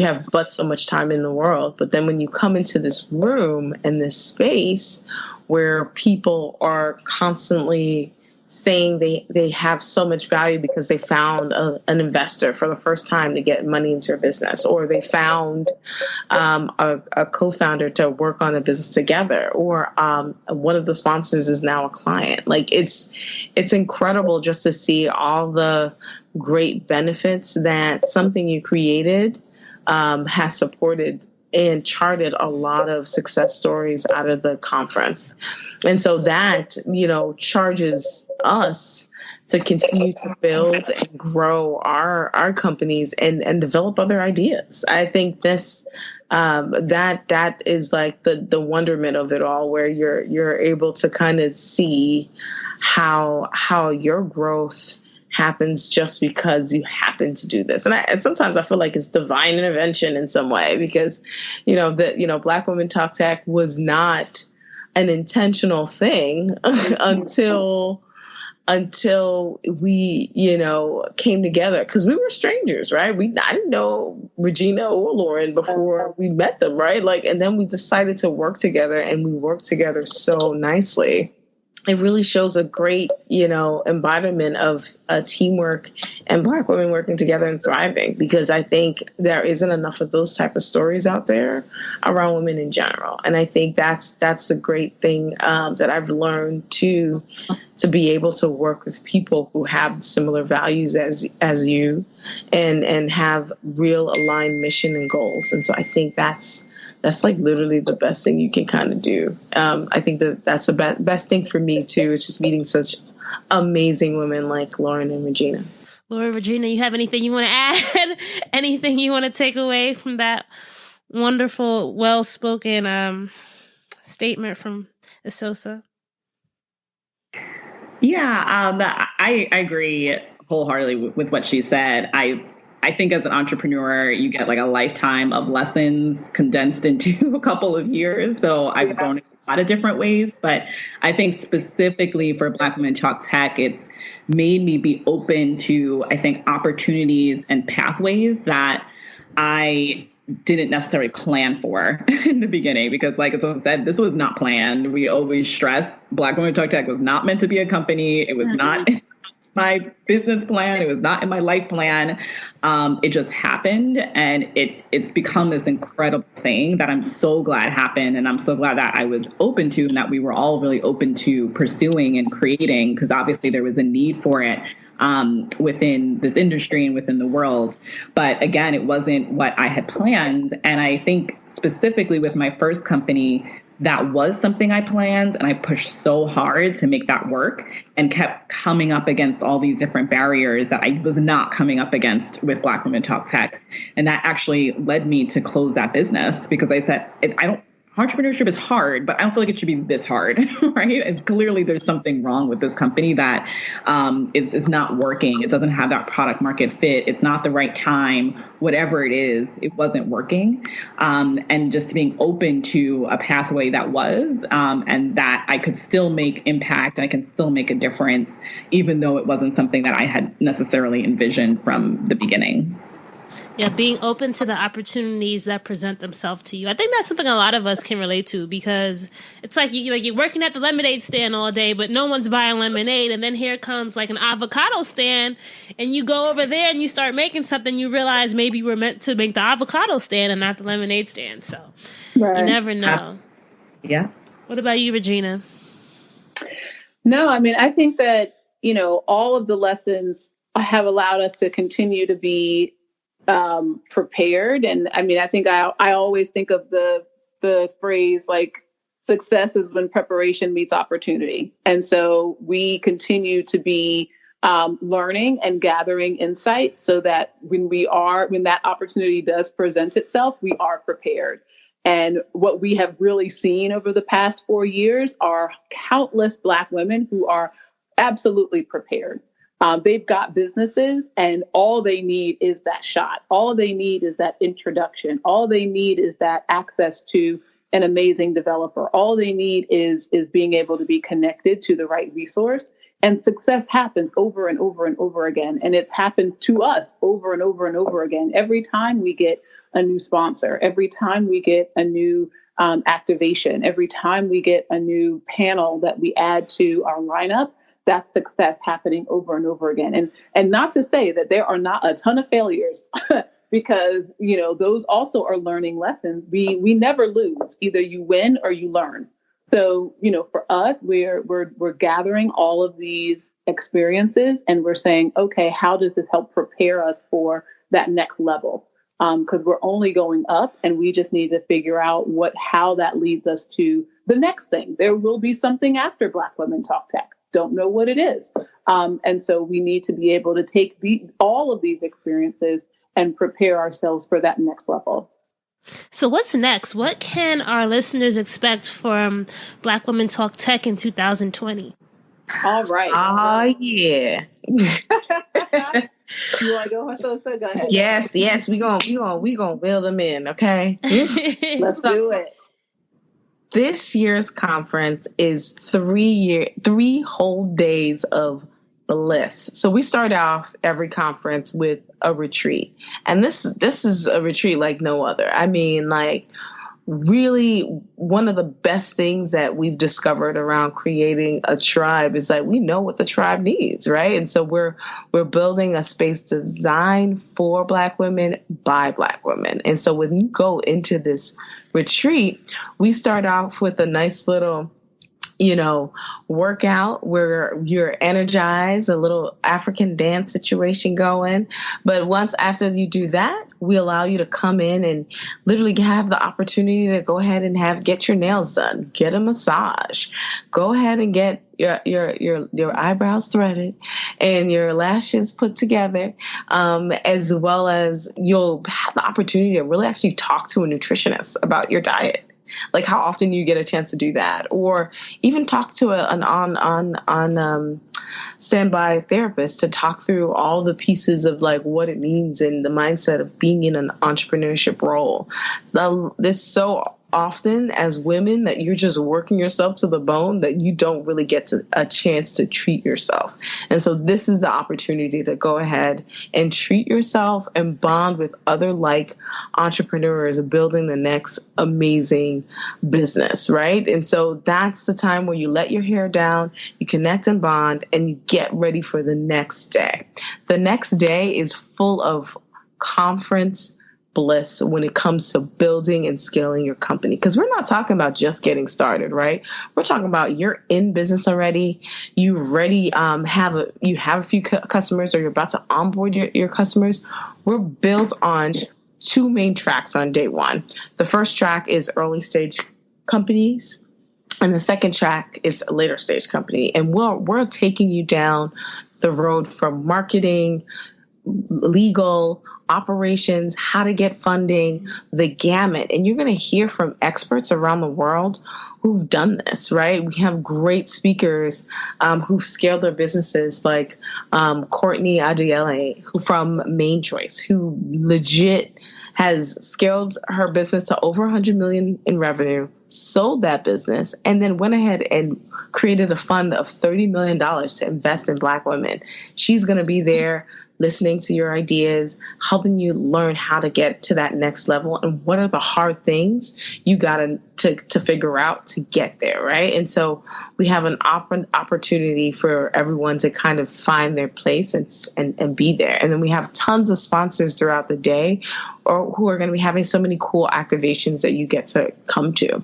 have but so much time in the world. But then when you come into this room and this space where people are constantly saying they have so much value because they found an investor for the first time to get money into their business, or they found a co-founder to work on a business together, or one of the sponsors is now a client. Like it's incredible just to see all the great benefits that something you created has supported and charted a lot of success stories out of the conference. And so that, charges us to continue to build and grow our companies and develop other ideas. I think this, that is like the wonderment of it all, where you're able to kind of see how your growth happens just because you happen to do this. And sometimes I feel like it's divine intervention in some way because, Black Women Talk Tech was not an intentional thing until we, came together, because we were strangers, right? I didn't know Regina or Lauren before we met them, right? And then we decided to work together, and we worked together so nicely. It really shows a great, embodiment of teamwork and Black women working together and thriving, because I think there isn't enough of those type of stories out there around women in general. And I think that's the great thing that I've learned to to be able to work with people who have similar values as you and have real aligned mission and goals. And so I think that's like literally the best thing you can kind of do. I think that's the best thing for me too. It's just meeting such amazing women like Lauren and Regina. Lauren, Regina, you have anything you want to add? Anything you want to take away from that wonderful, well-spoken statement from Esosa? Yeah, I agree wholeheartedly with what she said. I think as an entrepreneur, you get like a lifetime of lessons condensed into a couple of years. So I've grown in a lot of different ways, but I think specifically for Black Women Talk Tech, it's made me be open to, I think, opportunities and pathways that I didn't necessarily plan for in the beginning, because like I said, this was not planned. We always stress Black Women Talk Tech was not meant to be a company. It was not my business plan. It was not in my life plan. It just happened, and it's become this incredible thing that I'm so glad happened. And I'm so glad that I was open to, and that we were all really open to pursuing and creating, because obviously there was a need for it within this industry and within the world. But again, it wasn't what I had planned. And I think specifically with my first company, that was something I planned, and I pushed so hard to make that work and kept coming up against all these different barriers that I was not coming up against with Black Women Talk Tech. And that actually led me to close that business, because I said, entrepreneurship is hard, but I don't feel like it should be this hard, right? And clearly there's something wrong with this company that is not working. It doesn't have that product market fit. It's not the right time, whatever it is, it wasn't working. And just being open to a pathway that was, and that I could still make impact, and I can still make a difference, even though it wasn't something that I had necessarily envisioned from the beginning. Yeah, being open to the opportunities that present themselves to you. I think that's something a lot of us can relate to, because it's like you're working at the lemonade stand all day, but no one's buying lemonade. And then here comes like an avocado stand, and you go over there and you start making something. You realize maybe we're meant to make the avocado stand and not the lemonade stand. So you never know. Yeah. What about you, Regina? No, I mean, I think that, all of the lessons have allowed us to continue to be prepared. And I mean, I think I always think of the phrase like success is when preparation meets opportunity. And so we continue to be learning and gathering insights so that when that opportunity does present itself, we are prepared. And what we have really seen over the past 4 years are countless Black women who are absolutely prepared. They've got businesses, and all they need is that shot. All they need is that introduction. All they need is that access to an amazing developer. All they need is being able to be connected to the right resource. And success happens over and over and over again. And it's happened to us over and over and over again. Every time we get a new sponsor, every time we get a new activation, every time we get a new panel that we add to our lineup, that's success happening over and over again. And not to say that there are not a ton of failures, because, those also are learning lessons. We never lose. Either you win or you learn. So, for us, we're gathering all of these experiences, and we're saying, okay, how does this help prepare us for that next level? Because we're only going up, and we just need to figure out how that leads us to the next thing. There will be something after Black Women Talk Tech. Don't know what it is. And so we need to be able to take all of these experiences and prepare ourselves for that next level. So what's next? What can our listeners expect from Black Women Talk Tech in 2020? All right. Oh, yeah. You want to go, Esosa? Go ahead. Yes. We gonna wheel them in, okay? Let's do it. This year's conference is 3 whole days of bliss. So we start off every conference with a retreat. And this is a retreat like no other. I mean, like, really one of the best things that we've discovered around creating a tribe is that we know what the tribe needs, right? And so we're building a space designed for Black women by Black women. And so when you go into this retreat, we start off with a nice little workout where you're energized, a little African dance situation going. But once after you do that, we allow you to come in and literally have the opportunity to go ahead and get your nails done, get a massage, go ahead and get your eyebrows threaded and your lashes put together, as well as you'll have the opportunity to really actually talk to a nutritionist about your diet. Like how often you get a chance to do that, or even talk to an on standby therapist to talk through all the pieces of like what it means and the mindset of being in an entrepreneurship role. This so often as women that you're just working yourself to the bone that you don't really get a chance to treat yourself. And so this is the opportunity to go ahead and treat yourself and bond with other like entrepreneurs building the next amazing business, right? And so that's the time where you let your hair down, you connect and bond, and you get ready for the next day. The next day is full of conference bliss when it comes to building and scaling your company. Because we're not talking about just getting started, right? We're talking about you're in business already. You already have a few customers, or you're about to onboard your customers. We're built on two main tracks on day one. The first track is early stage companies, and the second track is a later stage company. And we're taking you down the road from marketing, legal, operations, how to get funding, the gamut. And you're going to hear from experts around the world who've done this, right? We have great speakers who've scaled their businesses, like Courtney Adiele, who from Main Choice, who legit has scaled her business to over 100 million in revenue, sold that business, and then went ahead and created a fund of $30 million to invest in Black women. She's going to be there listening to your ideas, helping you learn how to get to that next level and what are the hard things you got to figure out to get there, right? And so we have an opportunity for everyone to kind of find their place and be there. And then we have tons of sponsors throughout the day or who are going to be having so many cool activations that you get to come to.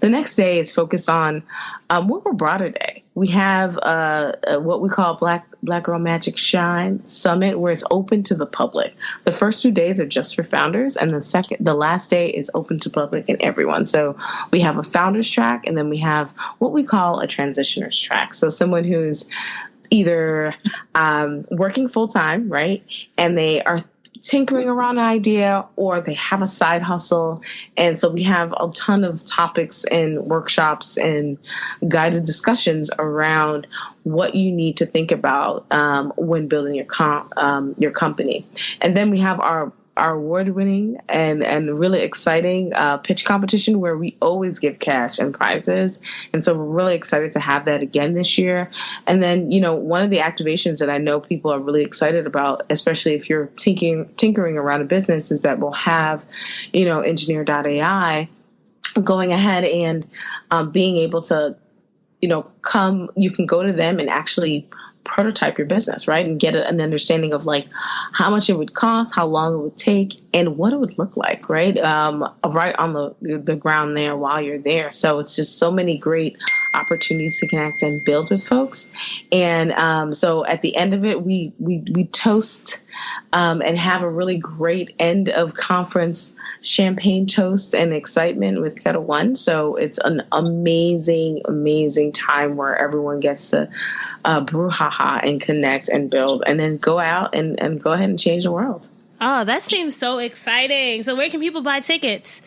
The next day is focused on what we're broader day. We have what we call Black Girl Magic Shine Summit, where it's open to the public. The first 2 days are just for founders, and the last day is open to public and everyone. So we have a founders track, and then we have what we call a transitioners track. So someone who's either working full time, right, and they are tinkering around an idea, or they have a side hustle. And so we have a ton of topics and workshops and guided discussions around what you need to think about when building your company. And then we have our award-winning and really exciting pitch competition where we always give cash and prizes. And so we're really excited to have that again this year. And then, one of the activations that I know people are really excited about, especially if you're tinkering around a business, is that we'll have, Engineer.ai going ahead and being able to, you can go to them and actually prototype your business, right? And get an understanding of like how much it would cost, how long it would take, and what it would look like, right? Right on the ground there while you're there. So it's just so many great opportunities to connect and build with folks. And so at the end of it, we toast and have a really great end of conference champagne toast and excitement with Kettle One. So it's an amazing, amazing time where everyone gets to brouhaha and connect and build, and then go out and go ahead and change the world. Oh, that seems so exciting. So where can people buy tickets?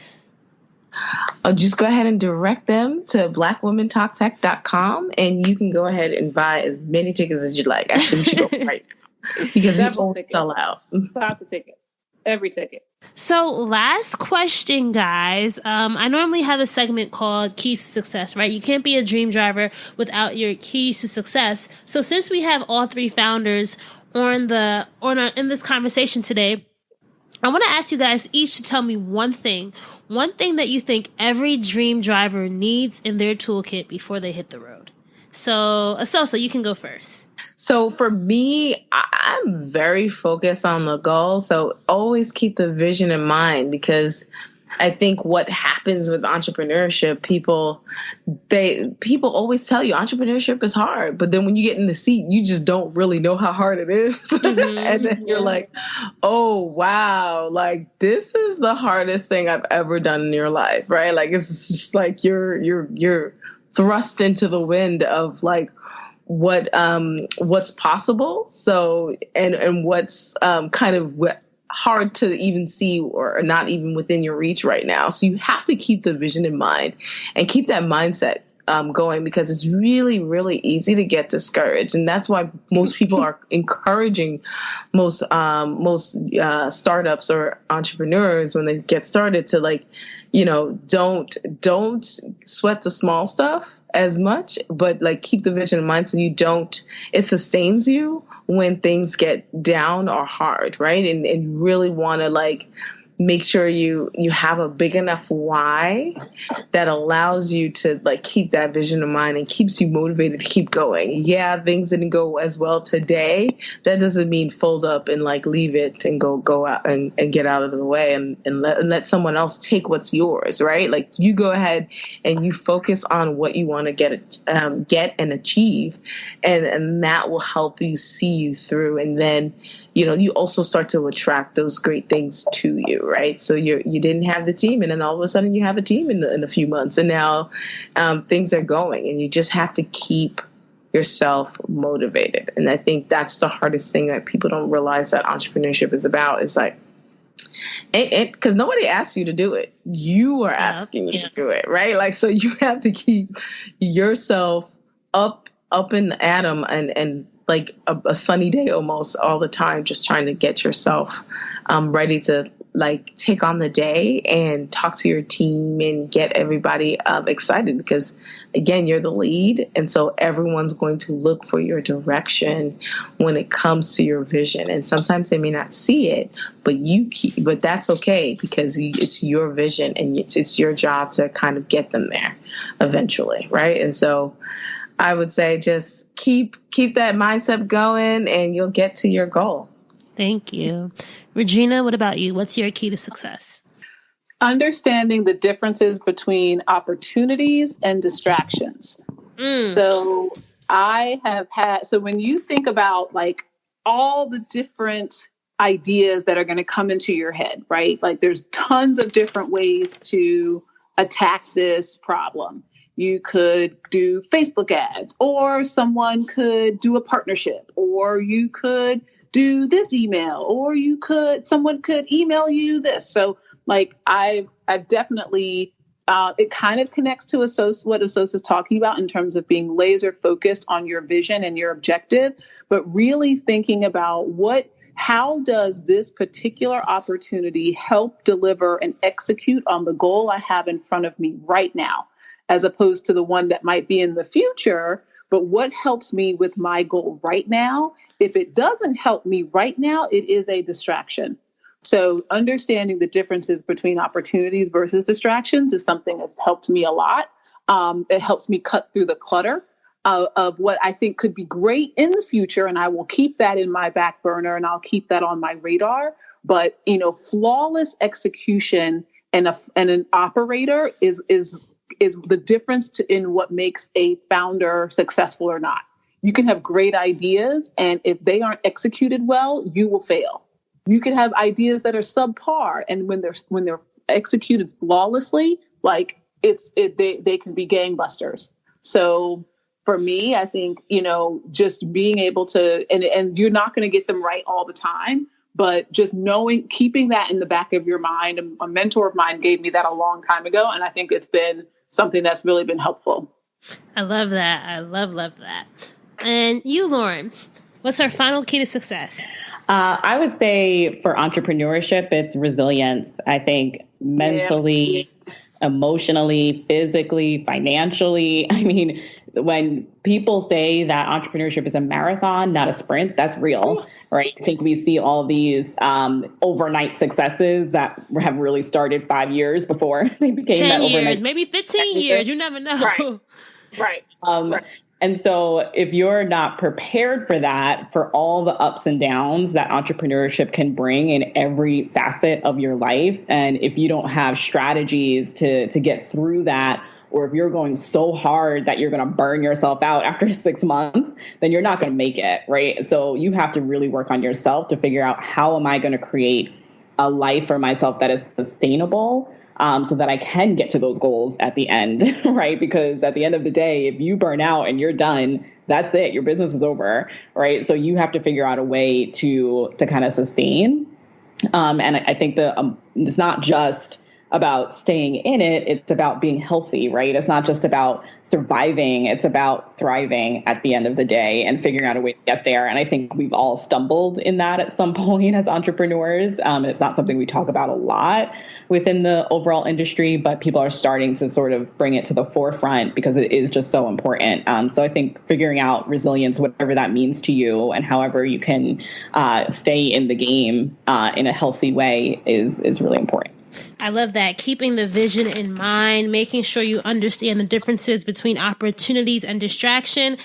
Just go ahead and direct them to blackwomentalktech.com, and you can go ahead and buy as many tickets as you'd like. Actually, we should go right now because we won't sell out. Lots of tickets. Every ticket. So last question, guys. I normally have a segment called Keys to Success, right? You can't be a dream driver without your keys to success. So since we have all three founders in this conversation today, I want to ask you guys each to tell me one thing that you think every dream driver needs in their toolkit before they hit the road. So Esosa, you can go first. So for me, I'm very focused on the goal. So always keep the vision in mind, because I think what happens with entrepreneurship, people always tell you entrepreneurship is hard, but then when you get in the seat, you just don't really know how hard it is. Mm-hmm. And then you're like, oh, wow, like this is the hardest thing I've ever done in your life, right? Like, it's just like you're thrust into the wind of like what's possible. So, and what's kind of hard to even see or not even within your reach right now. So you have to keep the vision in mind and keep that mindset going, because it's really, really easy to get discouraged. And that's why most people are encouraging most startups or entrepreneurs when they get started to like, don't sweat the small stuff as much, but like keep the vision in mind so it sustains you when things get down or hard, right? And really want to like make sure you have a big enough why that allows you to like keep that vision in mind and keeps you motivated to keep going. Yeah, things didn't go as well today. That doesn't mean fold up and like leave it and go out and get out of the way and let someone else take what's yours, right? Like you go ahead and you focus on what you want to get and achieve, and that will help you see you through. And then, you also start to attract those great things to you. Right. So you didn't have the team, and then all of a sudden you have a team in a few months, and now things are going, and you just have to keep yourself motivated. And I think that's the hardest thing that people don't realize that entrepreneurship is about. Is like, because nobody asks you to do it. You are asking you to do it. Right. Like, so you have to keep yourself up in the atom and like a sunny day almost all the time, just trying to get yourself ready to like take on the day and talk to your team and get everybody excited, because again, you're the lead. And so everyone's going to look for your direction when it comes to your vision. And sometimes they may not see it, but that's okay, because it's your vision and it's your job to kind of get them there eventually. Right. And so I would say just keep that mindset going and you'll get to your goal. Thank you. Regina, what about you? What's your key to success? Understanding the differences between opportunities and distractions. So so when you think about like all the different ideas that are going to come into your head, right? Like there's tons of different ways to attack this problem. You could do Facebook ads, or someone could do a partnership, or you could do this email, or someone could email you this. So like I've definitely, it kind of connects to what Esosa is talking about in terms of being laser focused on your vision and your objective, but really thinking about how does this particular opportunity help deliver and execute on the goal I have in front of me right now, as opposed to the one that might be in the future, but what helps me with my goal right now? If it doesn't help me right now, it is a distraction. So understanding the differences between opportunities versus distractions is something that's helped me a lot. It helps me cut through the clutter of what I think could be great in the future. And I will keep that in my back burner and I'll keep that on my radar. But, flawless execution and an operator is the difference in what makes a founder successful or not. You can have great ideas, and if they aren't executed well, you will fail. You can have ideas that are subpar, and when they're executed flawlessly, like they can be gangbusters. So for me, I think just being able to, and you're not going to get them right all the time, but just keeping that in the back of your mind. A mentor of mine gave me that a long time ago, and I think it's been something that's really been helpful. I love that. I love that. And you, Lauren, what's our final key to success? I would say for entrepreneurship, it's resilience. I think mentally, emotionally, physically, financially. I mean, when people say that entrepreneurship is a marathon, not a sprint, that's real, right? I think we see all these overnight successes that have really started 5 years before they became 10 that years, overnight. maybe 15 years. You never know. Right. And so if you're not prepared for that, for all the ups and downs that entrepreneurship can bring in every facet of your life, and if you don't have strategies to get through that, or if you're going so hard that you're going to burn yourself out after 6 months, then you're not going to make it, right? So you have to really work on yourself to figure out, how am I going to create a life for myself that is sustainable, so that I can get to those goals at the end, right? Because at the end of the day, if you burn out and you're done, that's it. Your business is over, right? So you have to figure out a way to kind of sustain. And I think it's not just about staying in it. It's about being healthy, right? It's not just about surviving. It's about thriving at the end of the day and figuring out a way to get there. And I think we've all stumbled in that at some point as entrepreneurs. It's not something we talk about a lot within the overall industry, but people are starting to sort of bring it to the forefront because it is just so important. So I think figuring out resilience, whatever that means to you, and however you can stay in the game in a healthy way is really important. I love that. Keeping the vision in mind, making sure you understand the differences between opportunities and distraction,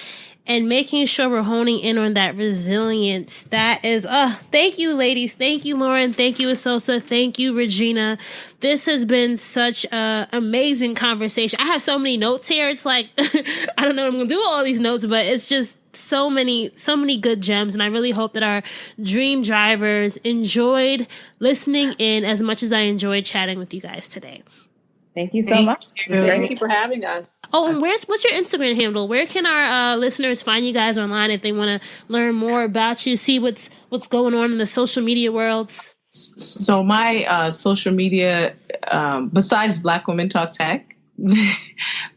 and making sure we're honing in on that resilience. That is, thank you, ladies. Thank you, Lauren. Thank you, Esosa. Thank you, Regina. This has been such an amazing conversation. I have so many notes here. It's like, I don't know what I'm going to do with all these notes, but it's just so many good gems. And I really hope that our dream drivers enjoyed listening in as much as I enjoyed chatting with you guys today. Thank you so much. Thank you for having us. Oh, and what's your Instagram handle? Where can our listeners find you guys online if they want to learn more about you, see what's going on in the social media worlds? So my social media, besides Black Women Talk Tech,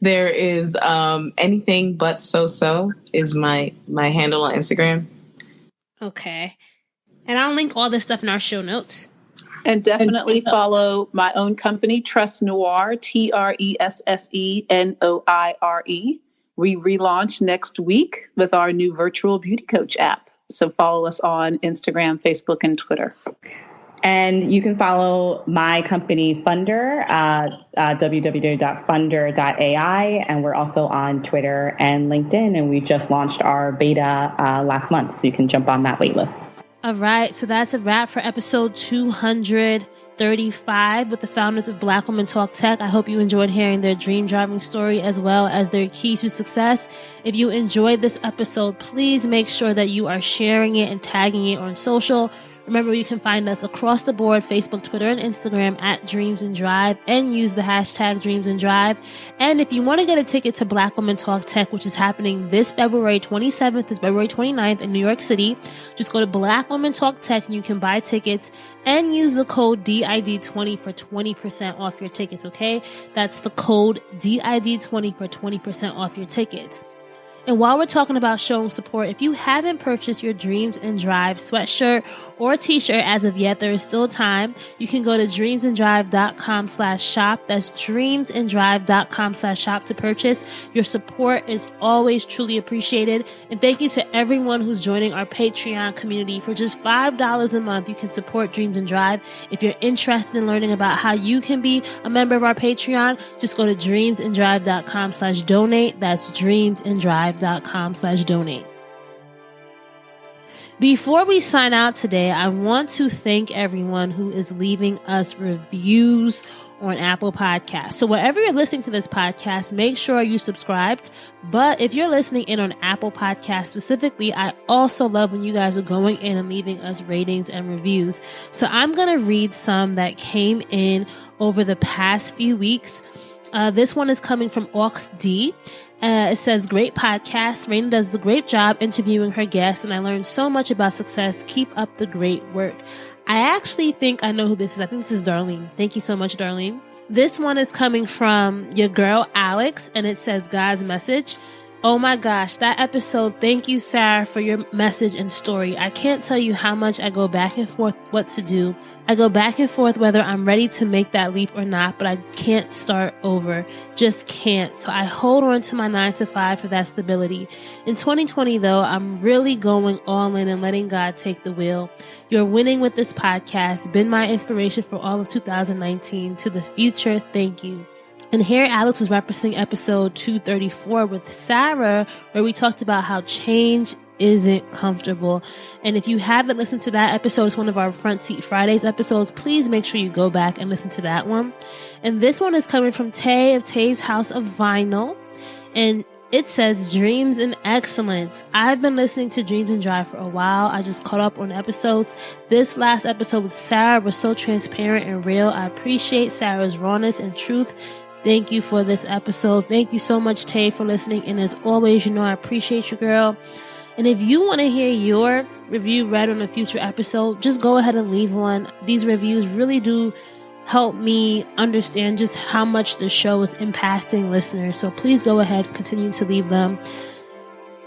there is anything but so is my handle on Instagram. Okay. And I'll link all this stuff in our show notes. And definitely follow my own company, TresseNoire, TresseNoire. We relaunch next week with our new virtual beauty coach app. So follow us on Instagram, Facebook, and Twitter. And you can follow my company, Funder, www.funder.ai. And we're also on Twitter and LinkedIn. And we just launched our beta last month. So you can jump on that waitlist. All right. So that's a wrap for episode 235 with the founders of Black Women Talk Tech. I hope you enjoyed hearing their dream driving story as well as their keys to success. If you enjoyed this episode, please make sure that you are sharing it and tagging it on social. Remember, you can find us across the board, Facebook, Twitter, and Instagram at Dreams and Drive, and use the hashtag Dreams and Drive. And if you want to get a ticket to Black Women Talk Tech, which is happening this February 27th to February 29th in New York City, just go to Black Women Talk Tech and you can buy tickets and use the code DID20 for 20% off your tickets, okay? That's the code DID20 for 20% off your tickets. And while we're talking about showing support, if you haven't purchased your Dreams and Drive sweatshirt or t-shirt as of yet, there is still time. You can go to dreamsanddrive.com/shop. That's dreamsanddrive.com/shop to purchase. Your support is always truly appreciated. And thank you to everyone who's joining our Patreon community. For just $5 a month, you can support Dreams and Drive. If you're interested in learning about how you can be a member of our Patreon, just go to dreamsanddrive.com/donate. That's dreamsanddrive.com/donate. Before we sign out today, I want to thank everyone who is leaving us reviews on Apple Podcasts. So wherever you're listening to this podcast, make sure you subscribed. But if you're listening in on Apple Podcasts specifically, I also love when you guys are going in and leaving us ratings and reviews. So I'm going to read some that came in over the past few weeks. This one is coming from Ork D. It says, great podcast. Raina does a great job interviewing her guests, and I learned so much about success. Keep up the great work. I actually think I know who this is. I think this is Darlene. Thank you so much, Darlene. This one is coming from your girl, Alex, and it says, God's message. Oh my gosh, that episode. Thank you, Sarah, for your message and story. I can't tell you how much I go back and forth what to do. I go back and forth whether I'm ready to make that leap or not, but I can't start over. Just can't. So I hold on to my 9-to-5 for that stability. In 2020, though, I'm really going all in and letting God take the wheel. You're winning with this podcast. Been my inspiration for all of 2019. To the future, thank you. And here Alex is referencing episode 234 with Sarah, where we talked about how change isn't comfortable. And if you haven't listened to that episode, it's one of our Front Seat Fridays episodes. Please make sure you go back and listen to that one. And this one is coming from Tay of Tay's House of Vinyl. And it says, dreams and excellence. I've been listening to Dreams and Drive for a while. I just caught up on episodes. This last episode with Sarah was so transparent and real. I appreciate Sarah's rawness and truth. Thank you for this episode. Thank you so much, Tay, for listening. And as always, I appreciate you, girl. And if you want to hear your review read on a future episode, just go ahead and leave one. These reviews really do help me understand just how much the show is impacting listeners. So please go ahead, continue to leave them.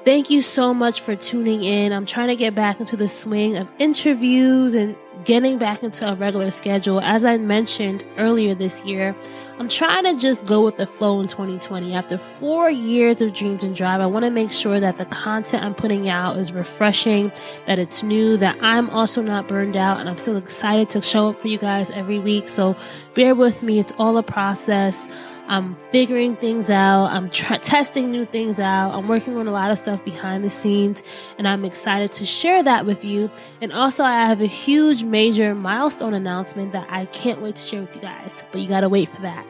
Thank you so much for tuning in. I'm trying to get back into the swing of interviews and getting back into a regular schedule. As I mentioned earlier this year, I'm trying to just go with the flow in 2020. After 4 years of Dreams and Drive, I want to make sure that the content I'm putting out is refreshing, that it's new, that I'm also not burned out, and I'm still excited to show up for you guys every week. So bear with me. It's all a process. I'm figuring things out. I'm testing new things out. I'm working on a lot of stuff behind the scenes, and I'm excited to share that with you. And also, I have a huge, major milestone announcement that I can't wait to share with you guys, but you got to wait for that.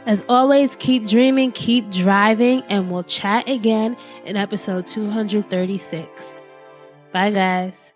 As always, keep dreaming, keep driving, and we'll chat again in episode 236. Bye, guys.